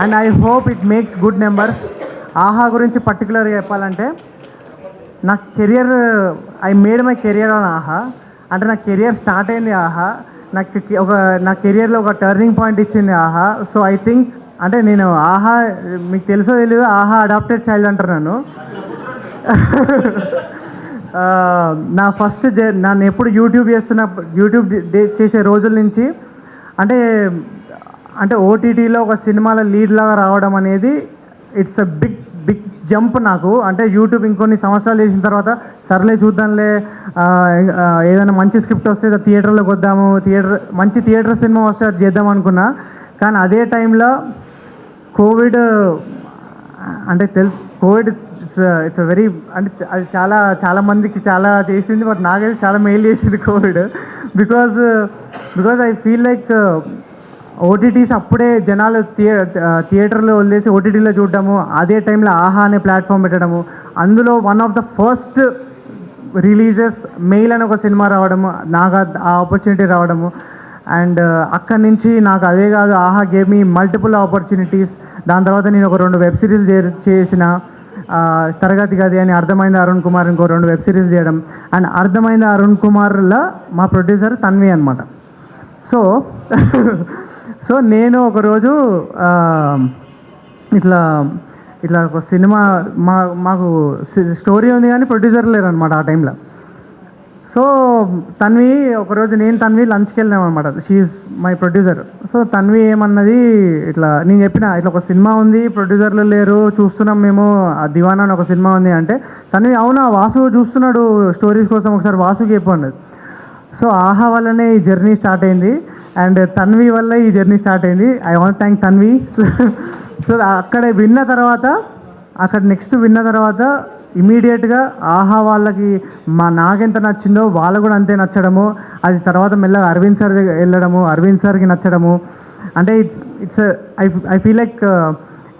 And I hope it makes good numbers. Aha గురించి పర్టికులర్గా చెప్పాలంటే నా career I made my career on Aha. అంటే నా కెరియర్ స్టార్ట్ అయింది ఆహా. నా కెరియర్లో ఒక టర్నింగ్ పాయింట్ ఇచ్చింది ఆహా. సో ఐ థింక్ అంటే నేను ఆహా మీకు తెలుసో తెలీదు ఆహా అడాప్టెడ్ చైల్డ్ అంటారు నన్ను. నా ఫస్ట్ నన్ను ఎప్పుడు యూట్యూబ్ చేసే రోజుల నుంచి అంటే ఓటీటీలో ఒక సినిమాలో లీడ్ లాగా రావడం అనేది ఇట్స్ అ బిగ్ జంప్ నాకు. అంటే యూట్యూబ్ ఇంకొన్ని సంవత్సరాలు చేసిన తర్వాత సర్లే చూద్దాంలే ఏదైనా మంచి స్క్రిప్ట్ వస్తే థియేటర్లోకి వద్దాము, మంచి థియేటర్ సినిమా వస్తే అది చేద్దాం అనుకున్నా. కానీ అదే టైంలో కోవిడ్ అంటే కోవిడ్ ఇట్స్ వెరీ అంటే అది చాలా మందికి చాలా చేసింది బట్ నాకైతే చాలా మెయిల్ చేసింది Covid. Because I feel like OTTs అప్పుడే జనాలు థియేటర్లో వదిలేసి ఓటీటీలో చూడడము, అదే టైంలో ఆహా అనే ప్లాట్ఫామ్ పెట్టడము, అందులో one of the first releases mail అని ఒక సినిమా రావడము, నాకు ఆ ఆపర్చునిటీ రావడము. అండ్ అక్కడి నుంచి నాకు అదే కాదు ఆహా గేవ్ మీ మల్టిపుల్ ఆపర్చునిటీస్. దాని తర్వాత నేను ఒక 2 వెబ్ సిరీస్ చేసిన, తరగతి గది అని, అర్థమైంది అరుణ్ కుమార్ ఇంకో 2 వెబ్ సిరీస్ చేయడం. అండ్ అర్థమైంది అరుణ్ కుమార్లో మా ప్రొడ్యూసర్ తన్వి అనమాట. సో నేను ఒకరోజు ఇట్లా ఒక సినిమా మాకు స్టోరీ ఉంది కానీ ప్రొడ్యూసర్ లేరు అనమాట ఆ టైంలో. సో ఒకరోజు నేను తన్వి లంచ్కి వెళ్ళాం అనమాట. She my producer. So Tanvi ఏమన్నది ఇట్లా నేను చెప్పిన ఇట్లా ఒక సినిమా ఉంది ప్రొడ్యూసర్లు లేరు చూస్తున్నాం మేము దివానా అని ఒక సినిమా ఉంది అంటే తన్వి అవునా వాసు చూస్తున్నాడు స్టోరీస్ కోసం ఒకసారి వాసుకి చెప్పు అన్నది. సో ఆహా వల్లనే ఈ జర్నీ స్టార్ట్ అయింది అండ్ తన్వి వల్ల ఈ జర్నీ స్టార్ట్ అయింది. I want thank Tanvi. So అక్కడ నెక్స్ట్ విన్న తర్వాత ఇమీడియట్గా ఆహా వాళ్ళకి నాకెంత నచ్చిందో వాళ్ళు కూడా అంతే నచ్చడము, అది తర్వాత మెల్లగా అరవింద్ సార్ వెళ్ళడము, అరవింద్ సార్కి నచ్చడము. అంటే it's I feel like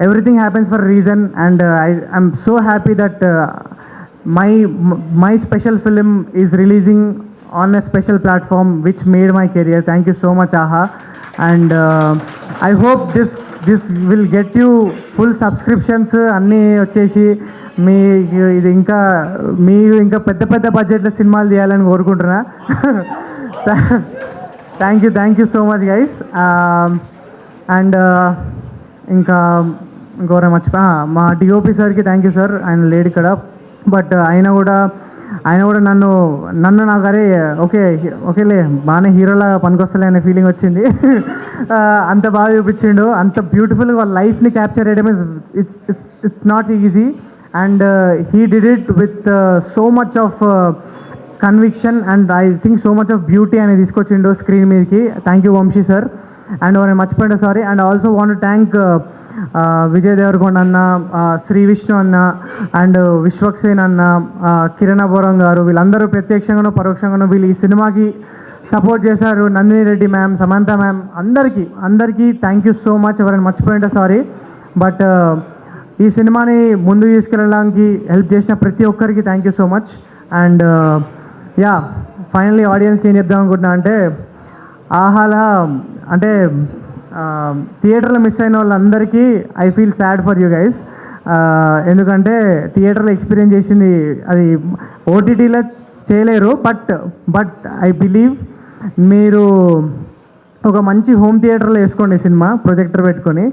everything happens for reason and I'm so happy that my special film is releasing on a special platform which made my career. Thank you so much AHA and I hope this will get you full subscriptions అన్నీ వచ్చేసి ఇది ఇంకా పెద్ద బడ్జెట్లో సినిమాలు తీయాలని కోరుకుంటున్నా. Thank you so much guys. And ఇంకోరే మర్చిపోయా మా డిఓపి సార్కి థ్యాంక్ యూ సార్. ఆయన లేడు ఇక్కడ బట్ ఆయన కూడా నన్ను నాకు అరే ఓకేలే బాగానే హీరోలా పనికొస్తలే అనే ఫీలింగ్ వచ్చింది. అంత బాగా చూపించిండు, అంత బ్యూటిఫుల్గా వాళ్ళ లైఫ్ని క్యాప్చర్ చేయడం it's not easy and he did it with so much of conviction and I think so much of beauty అనేది తీసుకొచ్చిండు స్క్రీన్ మీదకి. Thank you Vamshi sir. And నేను మర్చిపోయిండు sorry. And also want thank Vijay Devarakonda anna, Sri Vishnu అన్న అండ్ విశ్వక్సేన్ అన్న, కిరణ్ అబోరం గారు, వీళ్ళందరూ ప్రత్యక్షంగానో పరోక్షంగానో వీళ్ళు ఈ సినిమాకి సపోర్ట్ చేశారు. నందిని రెడ్డి మ్యామ్, సమంత మ్యామ్, అందరికీ థ్యాంక్ యూ సో మచ్. ఎవరైనా మర్చిపోయింటే సారీ. బట్ ఈ సినిమాని ముందుకు తీసుకెళ్ళడానికి హెల్ప్ చేసిన ప్రతి ఒక్కరికి thank you so much. And yeah, finally ఆడియన్స్కి ఏం చెప్దాం అనుకుంటున్నా అంటే, ఆహాలా అంటే థియేటర్లో మిస్ అయిన వాళ్ళందరికీ I feel sad for you guys. ఎందుకంటే థియేటర్లో ఎక్స్పీరియన్స్ చేసింది అది ఓటీటీలో చేయలేరు. బట్ ఐ బిలీవ్ మీరు ఒక మంచి హోమ్ థియేటర్లో వేసుకోండి సినిమా, ప్రొజెక్టర్ పెట్టుకొని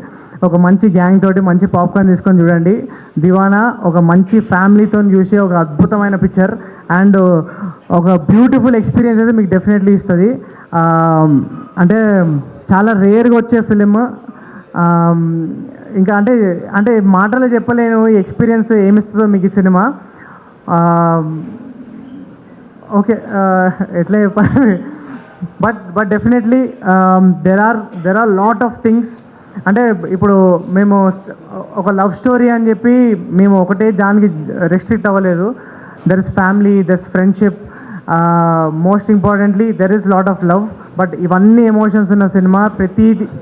ఒక మంచి గ్యాంగ్ తోటి మంచి పాప్కార్న్ తీసుకొని చూడండి. దివానా ఒక మంచి ఫ్యామిలీతో చూసే ఒక అద్భుతమైన పిక్చర్ అండ్ ఒక బ్యూటిఫుల్ ఎక్స్పీరియన్స్ అయితే మీకు డెఫినెట్లీ ఇస్తుంది. అంటే చాలా రేర్గా వచ్చే ఫిలిం. ఇంకా అంటే మాటలో చెప్పలేను ఈ ఎక్స్పీరియన్స్ ఏమిస్తుందో మీకు ఈ సినిమా. ఓకే, ఎట్లా చెప్పాలి, but definitely there are lot of things. అంటే ఇప్పుడు మేము ఒక లవ్ స్టోరీ అని చెప్పి మేము ఒకటే దానికి రెస్ట్రిక్ట్ అవ్వలేదు. There is family, there is friendship, most importantly there is lot of love. But ఇవన్నీ ఎమోషన్స్ ఉన్న సినిమా.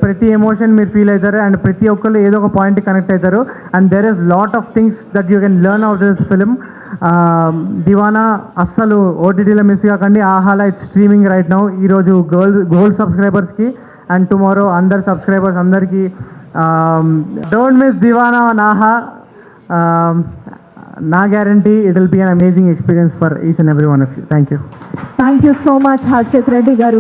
ప్రతి ఎమోషన్ మీరు ఫీల్ అవుతారు అండ్ ప్రతి ఒక్కరు ఏదో ఒక పాయింట్ కనెక్ట్ అవుతారు. And there is lot of things that you can learn out this film. Deewana అస్సలు ఓటీటీలో మిస్ కాకండి. ఆహాలా ఇట్స్ స్ట్రీమింగ్ రైట్ నౌ. ఈరోజు గోల్డ్ సబ్స్క్రైబర్స్కి అండ్ టుమారో అందరు సబ్స్క్రైబర్స్ అందరికీ డోంట్ మిస్ దివానా ఆన్ ఆహా. నా guarantee it will be an amazing experience for each and every one of you. Thank you. Thank you so much Harshit Reddy గారు.